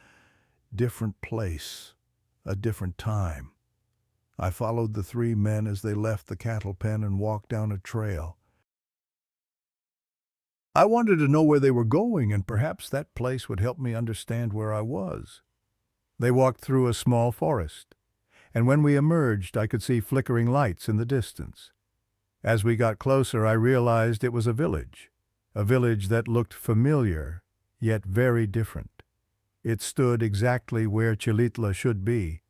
different place, a different time. I followed the three men as they left the cattle pen and walked down a trail. I wanted to know where they were going, and perhaps that place would help me understand where I was. They walked through a small forest, and when we emerged, I could see flickering lights in the distance. As we got closer, I realized it was a village that looked familiar, yet very different. It stood exactly where Chilitla should be,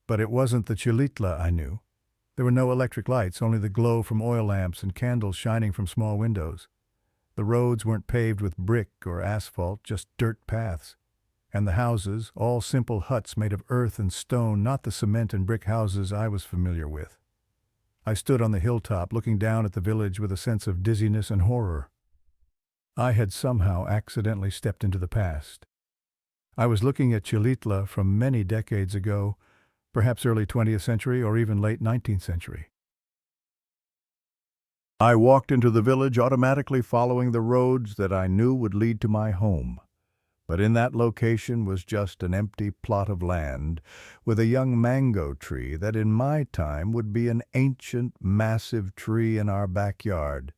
but it wasn't the Chilitla I knew. There were no electric lights, only the glow from oil lamps and candles shining from small windows. The roads weren't paved with brick or asphalt, just dirt paths. And the houses, all simple huts made of earth and stone, not the cement and brick houses I was familiar with. I stood on the hilltop, looking down at the village with a sense of dizziness and horror. I had somehow accidentally stepped into the past. I was looking at Chilitla from many decades ago, perhaps early 20th century or even late 19th century. I walked into the village, automatically following the roads that I knew would lead to my home. But in that location was just an empty plot of land with a young mango tree that in my time would be an ancient, massive tree in our backyard.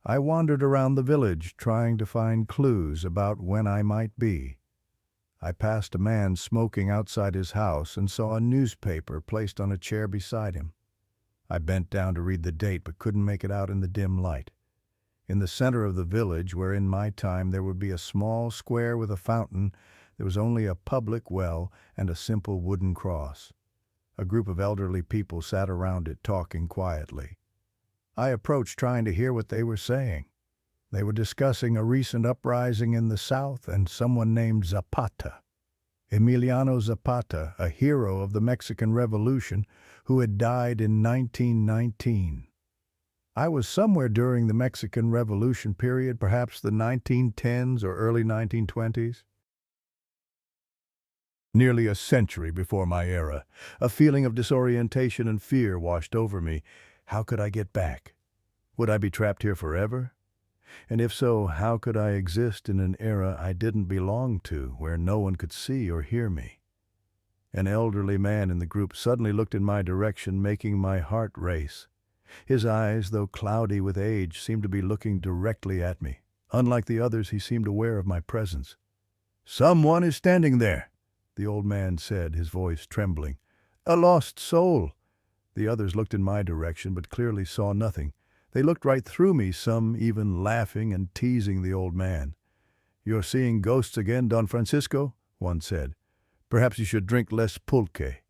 I wandered around the village, trying to find clues about when I might be. I passed a man smoking outside his house and saw a newspaper placed on a chair beside him. I bent down to read the date but couldn't make it out in the dim light. In the center of the village, where in my time there would be a small square with a fountain, there was only a public well and a simple wooden cross. A group of elderly people sat around it, talking quietly. I approached, trying to hear what they were saying. They were discussing a recent uprising in the South and someone named Zapata. Emiliano Zapata, a hero of the Mexican Revolution, who had died in 1919. I was somewhere during the Mexican Revolution period, perhaps the 1910s or early 1920s. Nearly a century before my era, a feeling of disorientation and fear washed over me. How could I get back? Would I be trapped here forever? And if so, how could I exist in an era I didn't belong to, where no one could see or hear me? An elderly man in the group suddenly looked in my direction, making my heart race. His eyes, though cloudy with age, seemed to be looking directly at me. Unlike the others, he seemed aware of my presence. "Someone is standing there," the old man said, his voice trembling. "A lost soul." The others looked in my direction, but clearly saw nothing. They looked right through me, some even laughing and teasing the old man. "You're seeing ghosts again, Don Francisco?" one said. "Perhaps you should drink less pulque."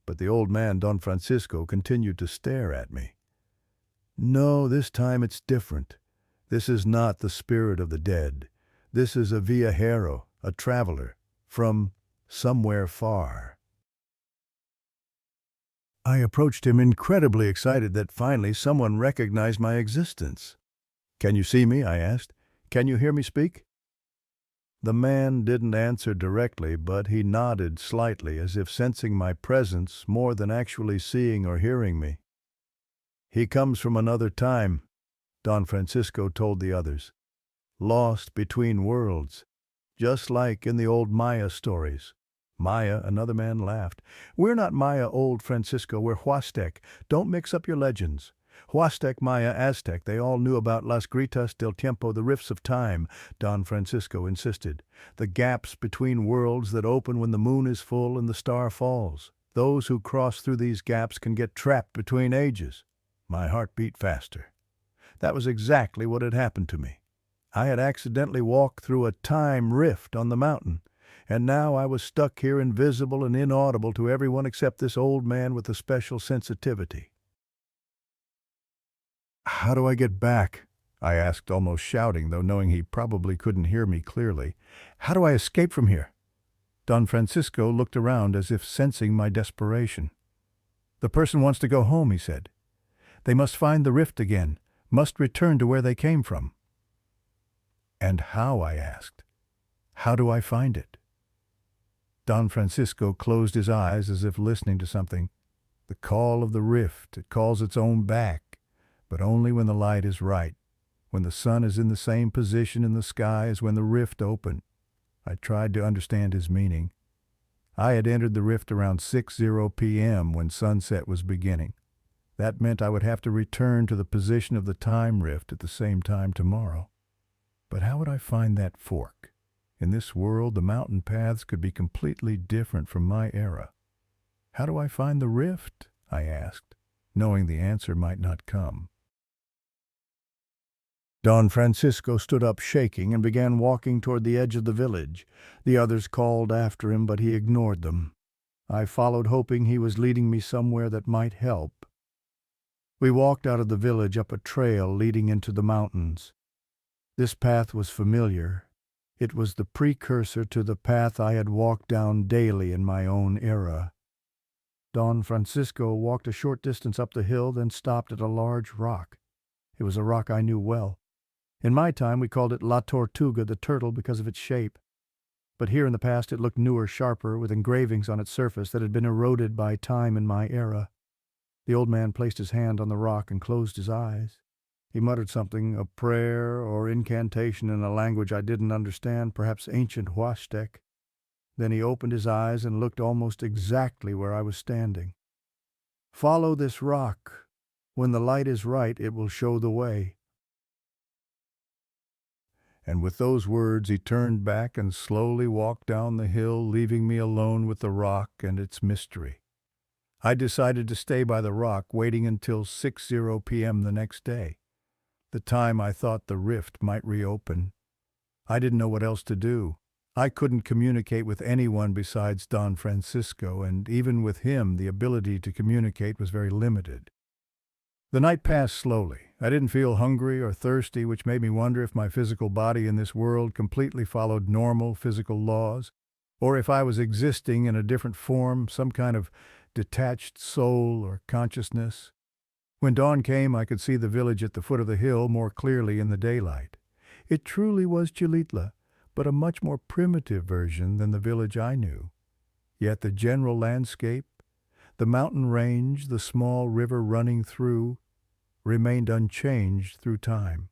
But the old man, Don Francisco, continued to stare at me. "No, this time it's different. This is not the spirit of the dead. This is a viajero, a traveler, from somewhere far." I approached him, incredibly excited that finally someone recognized my existence. "Can you see me?" I asked. "Can you hear me speak?" The man didn't answer directly, but he nodded slightly, as if sensing my presence more than actually seeing or hearing me. "He comes from another time," Don Francisco told the others. "Lost between worlds, just like in the old Maya stories." "Maya," another man laughed. "We're not Maya, old Francisco, we're Huastec. Don't mix up your legends. Huastec, Maya, Aztec, they all knew about Las Gritas del Tiempo, the rifts of time, Don Francisco insisted. The gaps between worlds that open when the moon is full and the star falls. Those who cross through these gaps can get trapped between ages. My heart beat faster. That was exactly what had happened to me. I had accidentally walked through a time rift on the mountain, and now I was stuck here invisible and inaudible to everyone except this old man with a special sensitivity. "How do I get back?" I asked, almost shouting, though knowing he probably couldn't hear me clearly. "How do I escape from here?" Don Francisco looked around as if sensing my desperation. "The person wants to go home," he said. "They must find the rift again, must return to where they came from." "And how?" I asked. "How do I find it?" Don Francisco closed his eyes as if listening to something. "The call of the rift, it calls its own back, but only when the light is right, when the sun is in the same position in the sky as when the rift opened." I tried to understand his meaning. I had entered the rift around 6:00 p.m. when sunset was beginning. That meant I would have to return to the position of the time rift at the same time tomorrow. But how would I find that fork? In this world, the mountain paths could be completely different from my era. "How do I find the rift?" I asked, knowing the answer might not come. Don Francisco stood up shaking and began walking toward the edge of the village. The others called after him, but he ignored them. I followed, hoping he was leading me somewhere that might help. We walked out of the village up a trail leading into the mountains. This path was familiar. It was the precursor to the path I had walked down daily in my own era. Don Francisco walked a short distance up the hill, then stopped at a large rock. It was a rock I knew well. In my time, we called it La Tortuga, the turtle, because of its shape. But here in the past it looked newer, sharper, with engravings on its surface that had been eroded by time in my era. The old man placed his hand on the rock and closed his eyes. He muttered something, a prayer or incantation in a language I didn't understand, perhaps ancient Huastec. Then he opened his eyes and looked almost exactly where I was standing. "Follow this rock. When the light is right, it will show the way." And with those words he turned back and slowly walked down the hill, leaving me alone with the rock and its mystery. I decided to stay by the rock, waiting until 6:00 p.m. the next day, the time I thought the rift might reopen. I didn't know what else to do. I couldn't communicate with anyone besides Don Francisco, and even with him the ability to communicate was very limited. The night passed slowly. I didn't feel hungry or thirsty, which made me wonder if my physical body in this world completely followed normal physical laws, or if I was existing in a different form, some kind of detached soul or consciousness. When dawn came, I could see the village at the foot of the hill more clearly in the daylight. It truly was Chilitla, but a much more primitive version than the village I knew. Yet the general landscape, the mountain range, the small river running through, remained unchanged through time.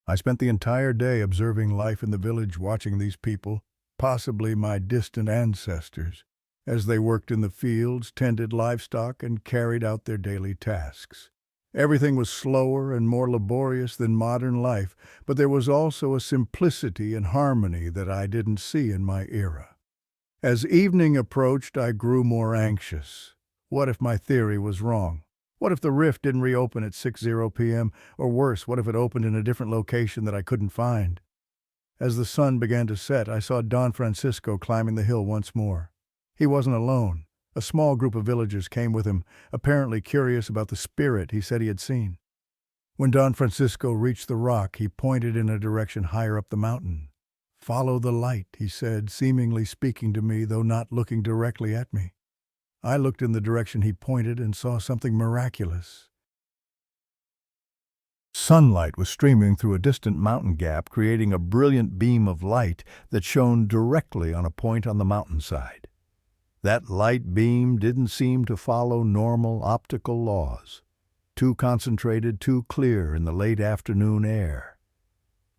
I spent the entire day observing life in the village, watching these people, possibly my distant ancestors, as they worked in the fields, tended livestock, and carried out their daily tasks. Everything was slower and more laborious than modern life, but there was also a simplicity and harmony that I didn't see in my era. As evening approached, I grew more anxious. What if my theory was wrong? What if the rift didn't reopen at 6:00 p.m.? Or worse, what if it opened in a different location that I couldn't find? As the sun began to set, I saw Don Francisco climbing the hill once more. He wasn't alone. A small group of villagers came with him, apparently curious about the spirit he said he had seen. When Don Francisco reached the rock, he pointed in a direction higher up the mountain. "Follow the light," he said, seemingly speaking to me, though not looking directly at me. I looked in the direction he pointed and saw something miraculous. Sunlight was streaming through a distant mountain gap, creating a brilliant beam of light that shone directly on a point on the mountainside. That light beam didn't seem to follow normal optical laws. Too concentrated, too clear in the late afternoon air.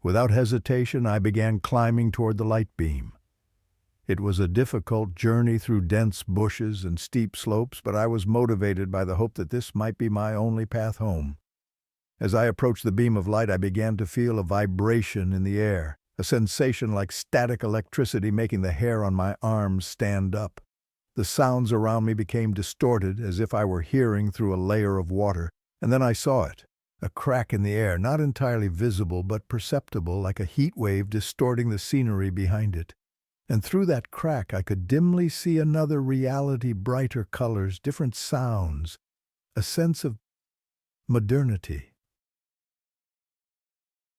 Without hesitation, I began climbing toward the light beam. It was a difficult journey through dense bushes and steep slopes, but I was motivated by the hope that this might be my only path home. As I approached the beam of light, I began to feel a vibration in the air, a sensation like static electricity making the hair on my arms stand up. The sounds around me became distorted, as if I were hearing through a layer of water, and then I saw it. A crack in the air, not entirely visible but perceptible, like a heat wave distorting the scenery behind it. And through that crack I could dimly see another reality, brighter colors, different sounds, a sense of modernity.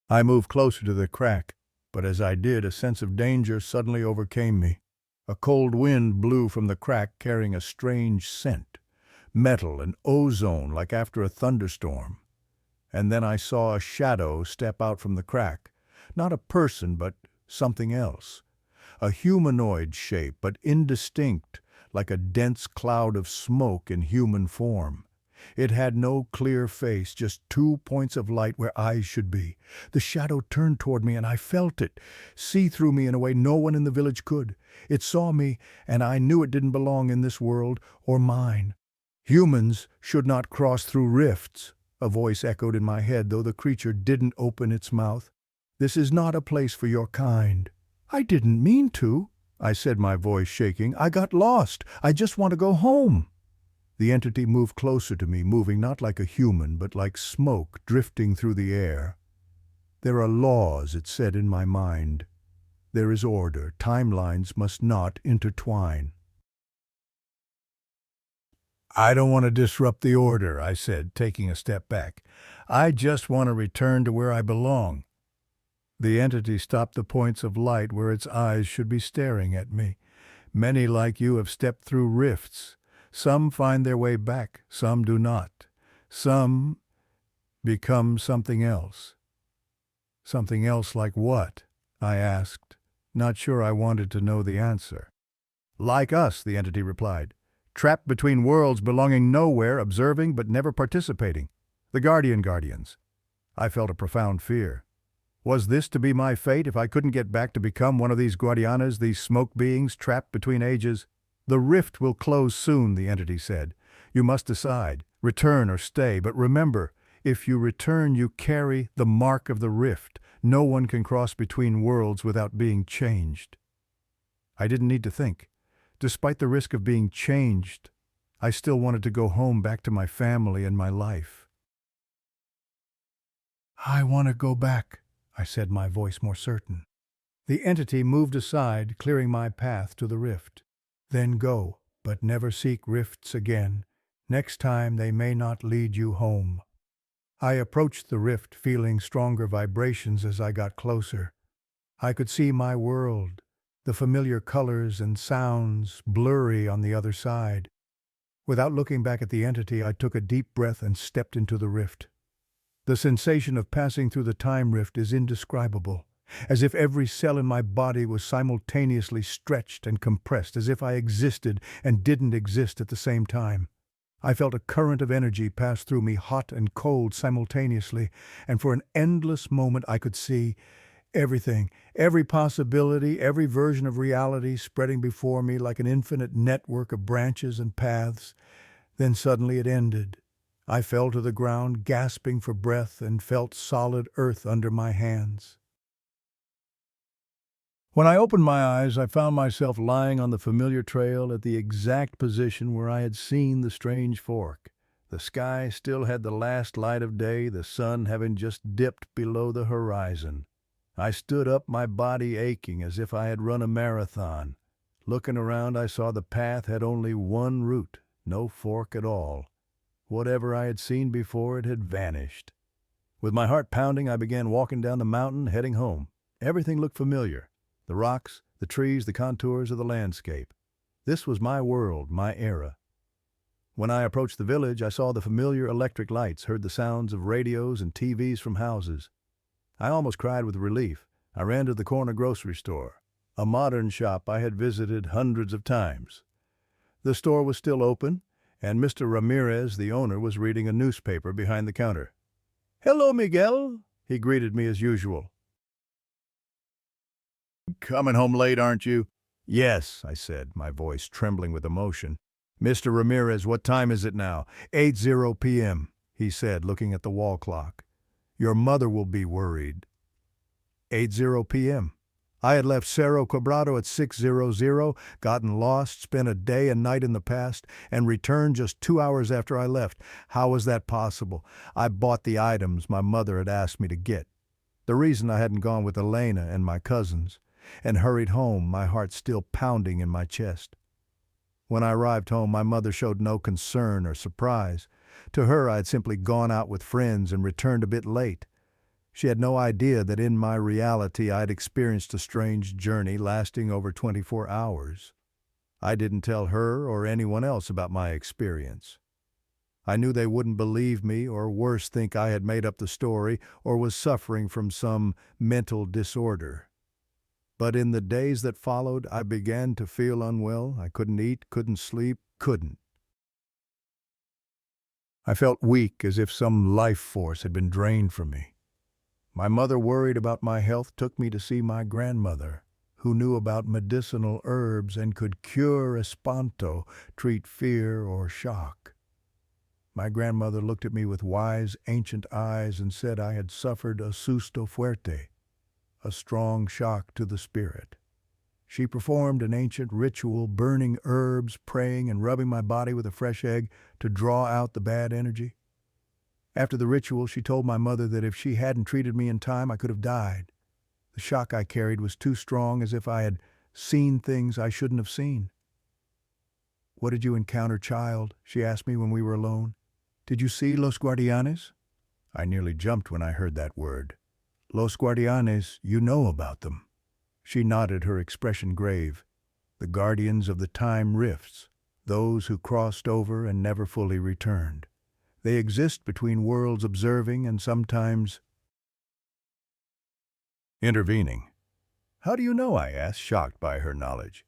I moved closer to the crack, but as I did, a sense of danger suddenly overcame me. A cold wind blew from the crack carrying a strange scent, metal and ozone like after a thunderstorm. And then I saw a shadow step out from the crack, not a person but something else. A humanoid shape, but indistinct, like a dense cloud of smoke in human form. It had no clear face, just 2 points of light where eyes should be. The shadow turned toward me and I felt it, see through me in a way no one in the village could. It saw me and I knew it didn't belong in this world or mine. Humans should not cross through rifts, a voice echoed in my head, though the creature didn't open its mouth. This is not a place for your kind. I didn't mean to, I said, my voice shaking. I got lost. I just want to go home. The entity moved closer to me, moving not like a human, but like smoke drifting through the air. There are laws, it said in my mind. There is order. Timelines must not intertwine. I don't want to disrupt the order, I said, taking a step back. I just want to return to where I belong. The entity stopped the points of light where its eyes should be staring at me. Many like you have stepped through rifts. Some find their way back, some do not. Some become something else. Something else like what? I asked, not sure I wanted to know the answer. Like us, the entity replied. Trapped between worlds, belonging nowhere, observing but never participating. The Guardians. I felt a profound fear. Was this to be my fate if I couldn't get back to become one of these Guardianas, these smoke beings trapped between ages? The rift will close soon, the entity said. You must decide, return or stay, but remember, if you return you carry the mark of the rift. No one can cross between worlds without being changed. I didn't need to think. Despite the risk of being changed, I still wanted to go home, back to my family and my life. I want to go back, I said, my voice more certain. The entity moved aside, clearing my path to the rift. Then go, but never seek rifts again. Next time they may not lead you home. I approached the rift, feeling stronger vibrations as I got closer. I could see my world, the familiar colors and sounds blurry on the other side. Without looking back at the entity, I took a deep breath and stepped into the rift. The sensation of passing through the time rift is indescribable, as if every cell in my body was simultaneously stretched and compressed, as if I existed and didn't exist at the same time. I felt a current of energy pass through me, hot and cold simultaneously, and for an endless moment I could see everything, every possibility, every version of reality spreading before me like an infinite network of branches and paths. Then suddenly it ended. I fell to the ground, gasping for breath, and felt solid earth under my hands. When I opened my eyes, I found myself lying on the familiar trail at the exact position where I had seen the strange fork. The sky still had the last light of day, the sun having just dipped below the horizon. I stood up, my body aching as if I had run a marathon. Looking around, I saw the path had only one route, no fork at all. Whatever I had seen before, it had vanished. With my heart pounding, I began walking down the mountain, heading home. Everything looked familiar. The rocks, the trees, the contours of the landscape. This was my world, my era. When I approached the village, I saw the familiar electric lights, heard the sounds of radios and TVs from houses. I almost cried with relief. I ran to the corner grocery store, a modern shop I had visited hundreds of times. The store was still open, and Mr. Ramirez, the owner, was reading a newspaper behind the counter. "Hello, Miguel," he greeted me as usual. "Coming home late, aren't you?" Yes, I said, my voice trembling with emotion. Mr. Ramirez, what time is it now? 8:00 p.m., he said, looking at the wall clock. Your mother will be worried. 8:00 p.m. I had left Cerro Quebrado at 6:00, gotten lost, spent a day and night in the past, and returned just 2 hours after I left. How was that possible? I bought the items my mother had asked me to get. The reason I hadn't gone with Elena and my cousins, and hurried home, my heart still pounding in my chest. When I arrived home, my mother showed no concern or surprise. To her, I had simply gone out with friends and returned a bit late. She had no idea that in my reality I had experienced a strange journey lasting over 24 hours. I didn't tell her or anyone else about my experience. I knew they wouldn't believe me, or worse, think I had made up the story or was suffering from some mental disorder. But in the days that followed, I began to feel unwell. I couldn't eat, couldn't sleep, couldn't. I felt weak, as if some life force had been drained from me. My mother, worried about my health, took me to see my grandmother, who knew about medicinal herbs and could cure espanto, treat fear or shock. My grandmother looked at me with wise, ancient eyes and said I had suffered a susto fuerte, a strong shock to the spirit. She performed an ancient ritual, burning herbs, praying, and rubbing my body with a fresh egg to draw out the bad energy. After the ritual, she told my mother that if she hadn't treated me in time, I could have died. The shock I carried was too strong, as if I had seen things I shouldn't have seen. "What did you encounter, child?" she asked me when we were alone. "Did you see Los Guardianes?" I nearly jumped when I heard that word. "Los Guardianes, you know about them." She nodded, her expression grave. "The guardians of the time rifts, those who crossed over and never fully returned. They exist between worlds, observing and sometimes intervening." "How do you know?" I asked, shocked by her knowledge.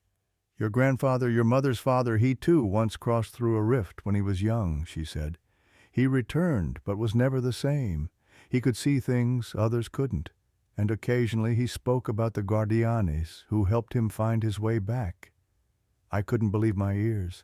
"Your grandfather, your mother's father, he too once crossed through a rift when he was young," she said. "He returned, but was never the same. He could see things others couldn't, and occasionally he spoke about the Guardianes who helped him find his way back." I couldn't believe my ears.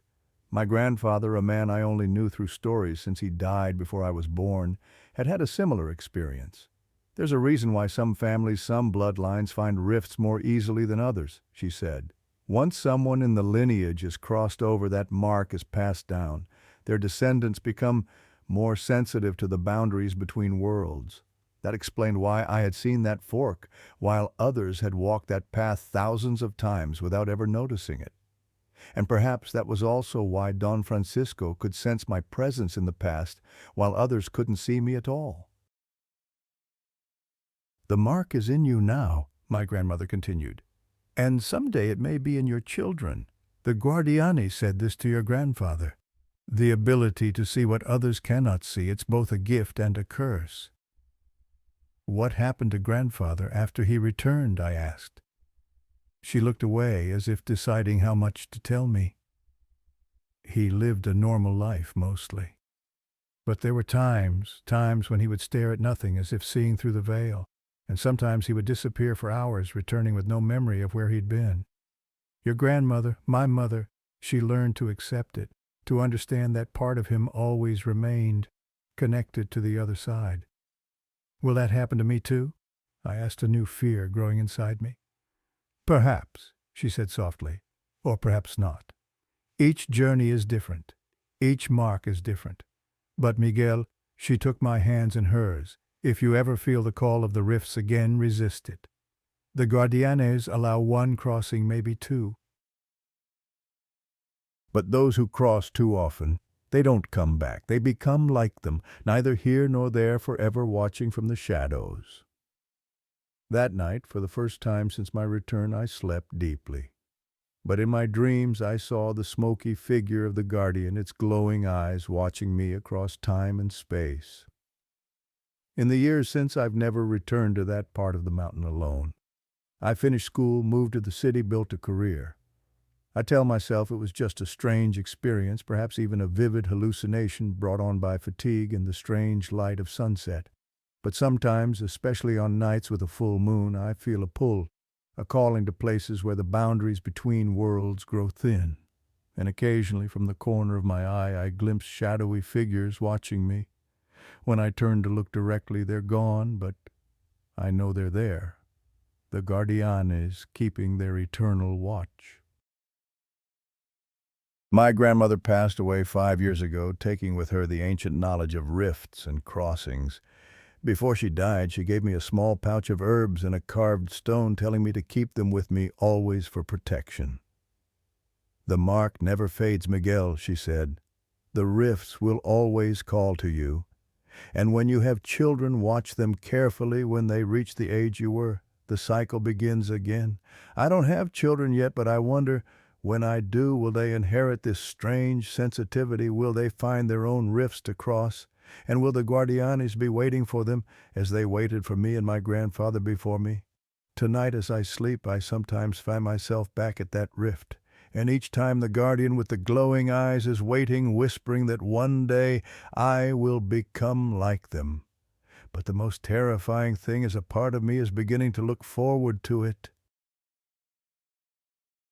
My grandfather, a man I only knew through stories since he died before I was born, had had a similar experience. "There's a reason why some families, some bloodlines find rifts more easily than others," she said. "Once someone in the lineage is crossed over, that mark is passed down. Their descendants become more sensitive to the boundaries between worlds. That explained why I had seen that fork, while others had walked that path thousands of times without ever noticing it. And perhaps that was also why Don Francisco could sense my presence in the past, while others couldn't see me at all." "The mark is in you now," my grandmother continued, "and someday it may be in your children. The Guardiani said this to your grandfather. The ability to see what others cannot see, it's both a gift and a curse." "What happened to grandfather after he returned?" I asked. She looked away, as if deciding how much to tell me. "He lived a normal life, mostly. But there were times when he would stare at nothing, as if seeing through the veil, and sometimes he would disappear for hours, returning with no memory of where he'd been. Your grandmother, my mother, she learned to accept it, to understand that part of him always remained connected to the other side." "Will that happen to me too?" I asked, a new fear growing inside me. "Perhaps," she said softly, "or perhaps not. Each journey is different. Each mark is different. But Miguel," she took my hands in hers, "if you ever feel the call of the rifts again, resist it. The Guardianes allow one crossing, maybe two. But those who cross too often, they don't come back. They become like them, neither here nor there, forever watching from the shadows." That night, for the first time since my return, I slept deeply. But in my dreams I saw the smoky figure of the guardian, its glowing eyes watching me across time and space. In the years since, I've never returned to that part of the mountain alone. I finished school, moved to the city, built a career. I tell myself it was just a strange experience, perhaps even a vivid hallucination brought on by fatigue and the strange light of sunset. But sometimes, especially on nights with a full moon, I feel a pull, a calling to places where the boundaries between worlds grow thin, and occasionally from the corner of my eye I glimpse shadowy figures watching me. When I turn to look directly, they're gone, but I know they're there. The guardianes keeping their eternal watch. My grandmother passed away 5 years ago, taking with her the ancient knowledge of rifts and crossings. Before she died, she gave me a small pouch of herbs and a carved stone, telling me to keep them with me always for protection. "The mark never fades, Miguel," she said. "The rifts will always call to you. And when you have children, watch them carefully when they reach the age you were. The cycle begins again. I don't have children yet, but I wonder, when I do, will they inherit this strange sensitivity? Will they find their own rifts to cross? And will the guardianes be waiting for them as they waited for me and my grandfather before me? Tonight as I sleep, I sometimes find myself back at that rift. And each time the guardian with the glowing eyes is waiting, whispering that one day I will become like them. But the most terrifying thing is a part of me is beginning to look forward to it."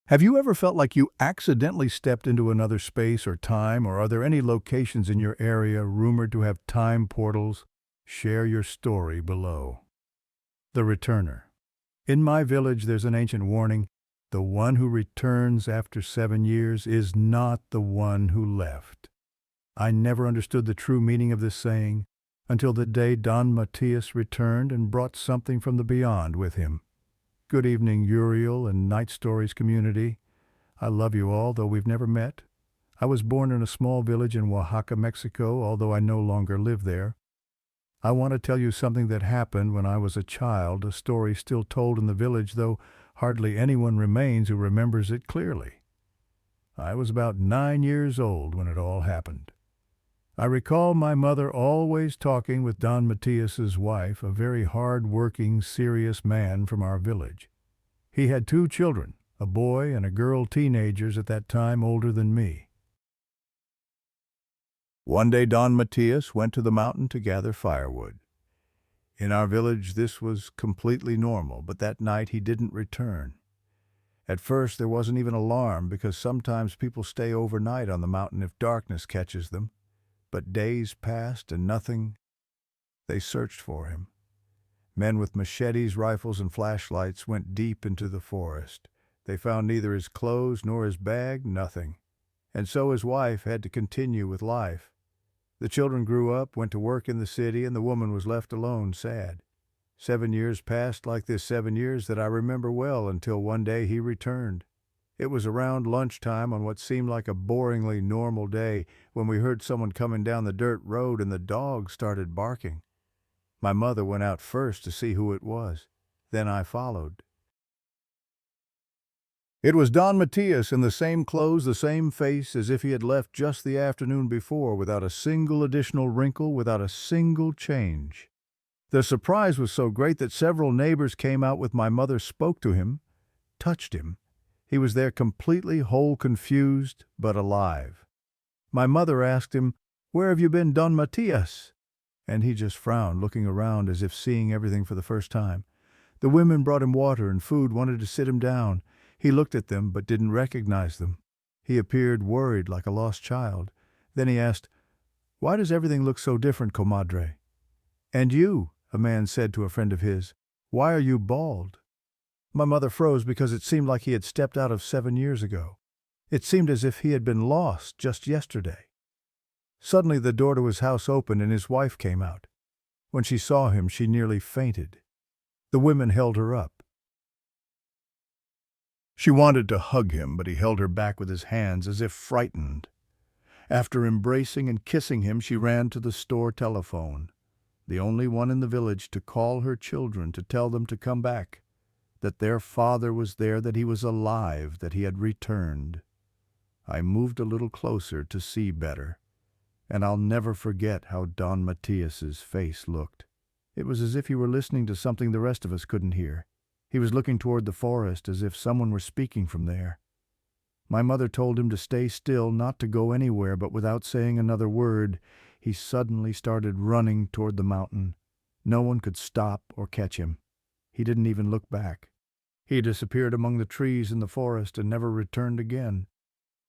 Have you ever felt like you accidentally stepped into another space or time, or are there any locations in your area rumored to have time portals? Share your story below. The Returner. In my village there's an ancient warning: the one who returns after 7 years is not the one who left. I never understood the true meaning of this saying until the day Don Matias returned and brought something from the beyond with him. Good evening, Uriel and Night Stories community. I love you all, though we've never met. I was born in a small village in Oaxaca, Mexico, although I no longer live there. I want to tell you something that happened when I was a child, a story still told in the village, though hardly anyone remains who remembers it clearly. I was about 9 years old when it all happened. I recall my mother always talking with Don Matias's wife, a very hard-working, serious man from our village. He had 2 children, a boy and a girl, teenagers at that time older than me. One day Don Matias went to the mountain to gather firewood. In our village this was completely normal, but that night he didn't return. At first there wasn't even alarm, because sometimes people stay overnight on the mountain if darkness catches them. But days passed and nothing. They searched for him. Men with machetes, rifles, and flashlights went deep into the forest. They found neither his clothes nor his bag, nothing. And so his wife had to continue with life. The children grew up, went to work in the city, and the woman was left alone, sad. 7 years passed like this, 7 years that I remember well, until one day he returned. It was around lunchtime on what seemed like a boringly normal day when we heard someone coming down the dirt road and the dog started barking. My mother went out first to see who it was. Then I followed. It was Don Matias, in the same clothes, the same face, as if he had left just the afternoon before, without a single additional wrinkle, without a single change. The surprise was so great that several neighbors came out with my mother, spoke to him, touched him. He was there completely whole, confused, but alive. My mother asked him, "Where have you been, Don Matias?" And he just frowned, looking around as if seeing everything for the first time. The women brought him water and food, wanted to sit him down. He looked at them, but didn't recognize them. He appeared worried, like a lost child. Then he asked, "Why does everything look so different, comadre?" "And you," a man said to a friend of his, "why are you bald?" My mother froze, because it seemed like he had stepped out of 7 years ago. It seemed as if he had been lost just yesterday. Suddenly the door to his house opened and his wife came out. When she saw him, she nearly fainted. The women held her up. She wanted to hug him, but he held her back with his hands, as if frightened. After embracing and kissing him, she ran to the store telephone, the only one in the village, to call her children, to tell them to come back, that their father was there, that he was alive, that he had returned. I moved a little closer to see better, and I'll never forget how Don Matias's face looked. It was as if he were listening to something the rest of us couldn't hear. He was looking toward the forest, as if someone were speaking from there. My mother told him to stay still, not to go anywhere, but without saying another word, he suddenly started running toward the mountain. No one could stop or catch him. He didn't even look back. He disappeared among the trees in the forest and never returned again.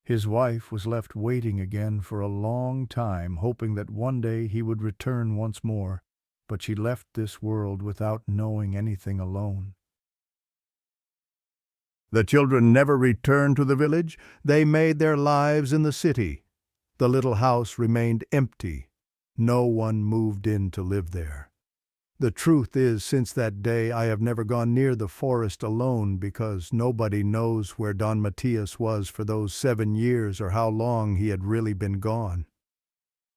His wife was left waiting again for a long time, hoping that one day he would return once more, but she left this world without knowing anything alone. The children never returned to the village. They made their lives in the city. The little house remained empty. No one moved in to live there. The truth is, since that day, I have never gone near the forest alone because nobody knows where Don Matthias was for those 7 years or how long he had really been gone.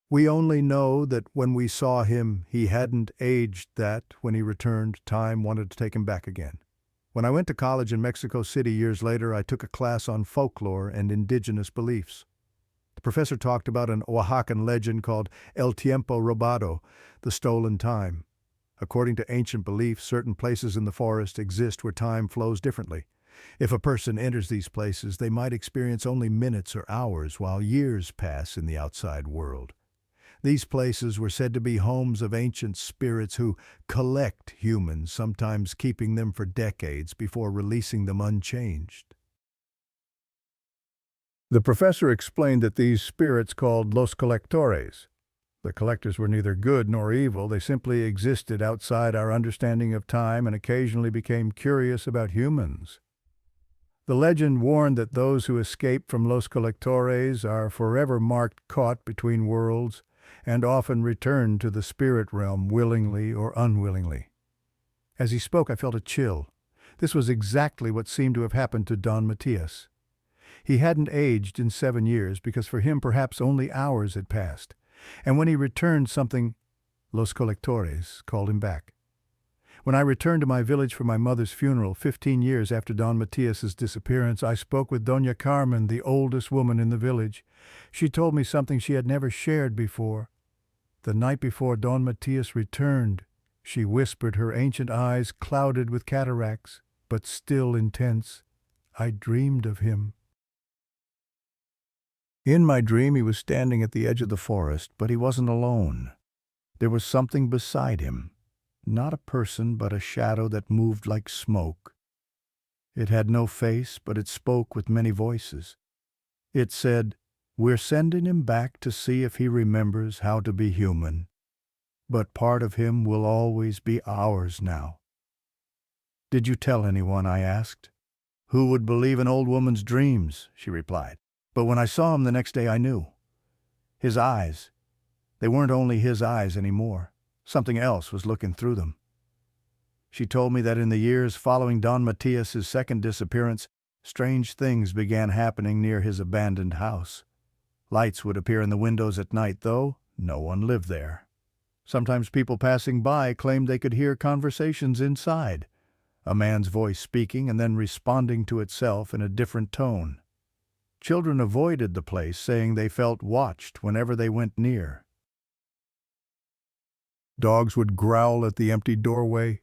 We only know that when we saw him, he hadn't aged, that when he returned, time wanted to take him back again. When I went to college in Mexico City years later, I took a class on folklore and indigenous beliefs. The professor talked about an Oaxacan legend called El Tiempo Robado, the stolen time. According to ancient belief, certain places in the forest exist where time flows differently. If a person enters these places, they might experience only minutes or hours while years pass in the outside world. These places were said to be homes of ancient spirits who collect humans, sometimes keeping them for decades before releasing them unchanged. The professor explained that these spirits, called los colectores, the collectors, were neither good nor evil. They simply existed outside our understanding of time and occasionally became curious about humans. The legend warned that those who escape from los colectores are forever marked caught between worlds and often return to the spirit realm willingly or unwillingly. As he spoke, I felt a chill. This was exactly what seemed to have happened to Don Matthias. He hadn't aged in 7 years because for him perhaps only hours had passed. And when he returned, something, los colectores, called him back. When I returned to my village for my mother's funeral 15 years after Don Matthias's disappearance, I spoke with Doña Carmen, the oldest woman in the village. She told me something she had never shared before. The night before Don Matthias returned, she whispered, her ancient eyes clouded with cataracts, but still intense, I dreamed of him. In my dream, he was standing at the edge of the forest, but he wasn't alone. There was something beside him. Not a person, but a shadow that moved like smoke. It had no face, but it spoke with many voices. It said, "We're sending him back to see if he remembers how to be human. But part of him will always be ours now." "Did you tell anyone?" I asked. "Who would believe an old woman's dreams?" she replied. But when I saw him the next day, I knew. His eyes, they weren't only his eyes anymore. Something else was looking through them. She told me that in the years following Don Matthias's second disappearance, strange things began happening near his abandoned house. Lights would appear in the windows at night, though no one lived there. Sometimes people passing by claimed they could hear conversations inside, a man's voice speaking and then responding to itself in a different tone. Children avoided the place, saying they felt watched whenever they went near. Dogs would growl at the empty doorway.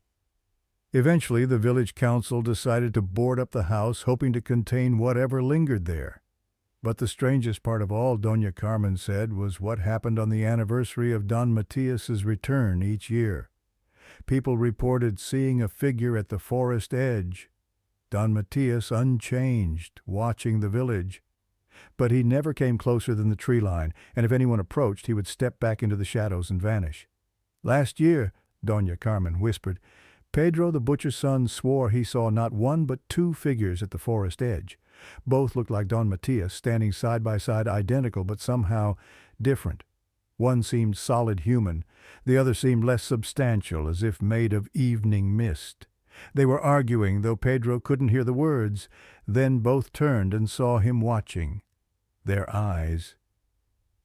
Eventually, the village council decided to board up the house, hoping to contain whatever lingered there. But the strangest part of all, Doña Carmen said, was what happened on the anniversary of Don Matthias's return each year. People reported seeing a figure at the forest edge, Don Matthias unchanged, watching the village. But he never came closer than the tree line, and if anyone approached, he would step back into the shadows and vanish. "Last year," Doña Carmen whispered, "Pedro the butcher's son swore he saw not one but 2 figures at the forest edge. Both looked like Don Matthias, standing side by side, identical but somehow different. One seemed solid human, the other seemed less substantial, as if made of evening mist. They were arguing, though Pedro couldn't hear the words. Then both turned and saw him watching. Their eyes.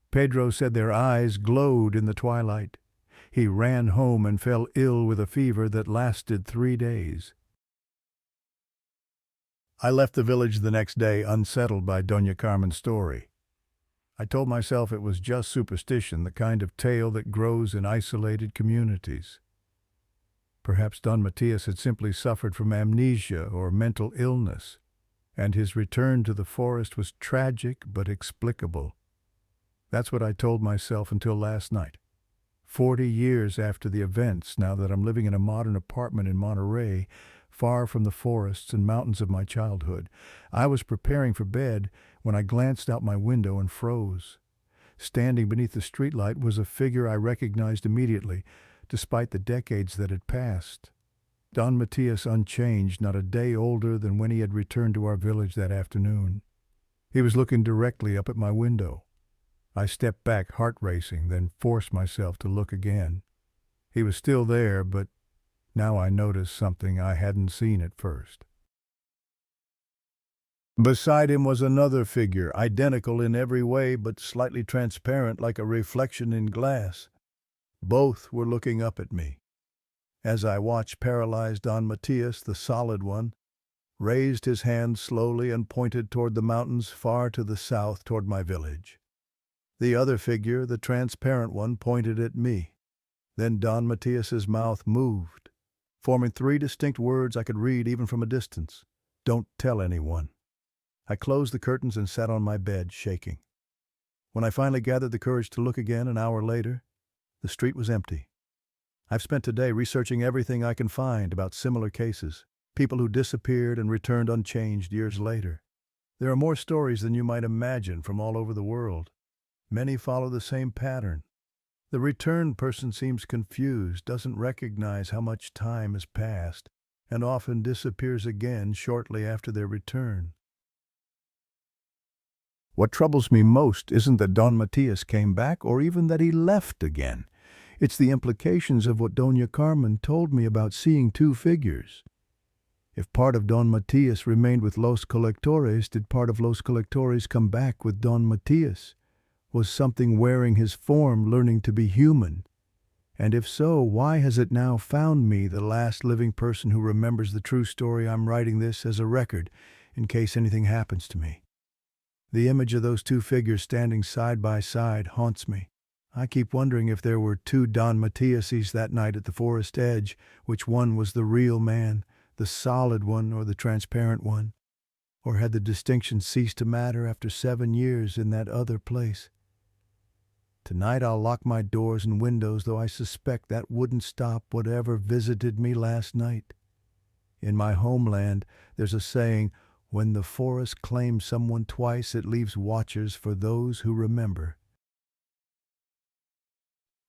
Pedro said their eyes glowed in the twilight. He ran home and fell ill with a fever that lasted 3 days. I left the village the next day, unsettled by Doña Carmen's story. I told myself it was just superstition, the kind of tale that grows in isolated communities. Perhaps Don Matthias had simply suffered from amnesia or mental illness, and his return to the forest was tragic but explicable. That's what I told myself until last night. 40 years after the events, now that I'm living in a modern apartment in Monterey, far from the forests and mountains of my childhood. I was preparing for bed when I glanced out my window and froze. Standing beneath the streetlight was a figure I recognized immediately, despite the decades that had passed. Don Matthias unchanged, not a day older than when he had returned to our village that afternoon. He was looking directly up at my window. I stepped back, heart racing, then forced myself to look again. He was still there, but now I noticed something I hadn't seen at first. Beside him was another figure, identical in every way but slightly transparent like a reflection in glass. Both were looking up at me. As I watched, paralyzed Don Matthias, the solid one, raised his hand slowly and pointed toward the mountains far to the south toward my village. The other figure, the transparent one, pointed at me. Then Don Matthias's mouth moved, forming three distinct words I could read even from a distance. "Don't tell anyone." I closed the curtains and sat on my bed, shaking. When I finally gathered the courage to look again an hour later, the street was empty. I've spent today researching everything I can find about similar cases, people who disappeared and returned unchanged years later. There are more stories than you might imagine from all over the world. Many follow the same pattern. The returned person seems confused, doesn't recognize how much time has passed, and often disappears again shortly after their return. What troubles me most isn't that Don Matthias came back or even that he left again. It's the implications of what Doña Carmen told me about seeing two figures. If part of Don Matthias remained with Los Colectores, did part of Los Colectores come back with Don Matthias? Was something wearing his form learning to be human? And if so, why has it now found me, the last living person who remembers the true story I'm writing this as a record, in case anything happens to me? The image of those two figures standing side by side haunts me. I keep wondering if there were two Don Matthiases that night at the forest edge, which one was the real man, the solid one or the transparent one? Or had the distinction ceased to matter after 7 years in that other place? Tonight I'll lock my doors and windows, though I suspect that wouldn't stop whatever visited me last night. In my homeland, there's a saying, "When the forest claims someone twice, it leaves watchers for those who remember."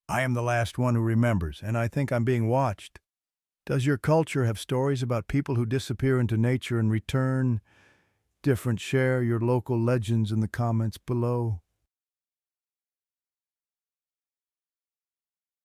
I am the last one who remembers, and I think I'm being watched. Does your culture have stories about people who disappear into nature and return? Share your local legends in the comments below.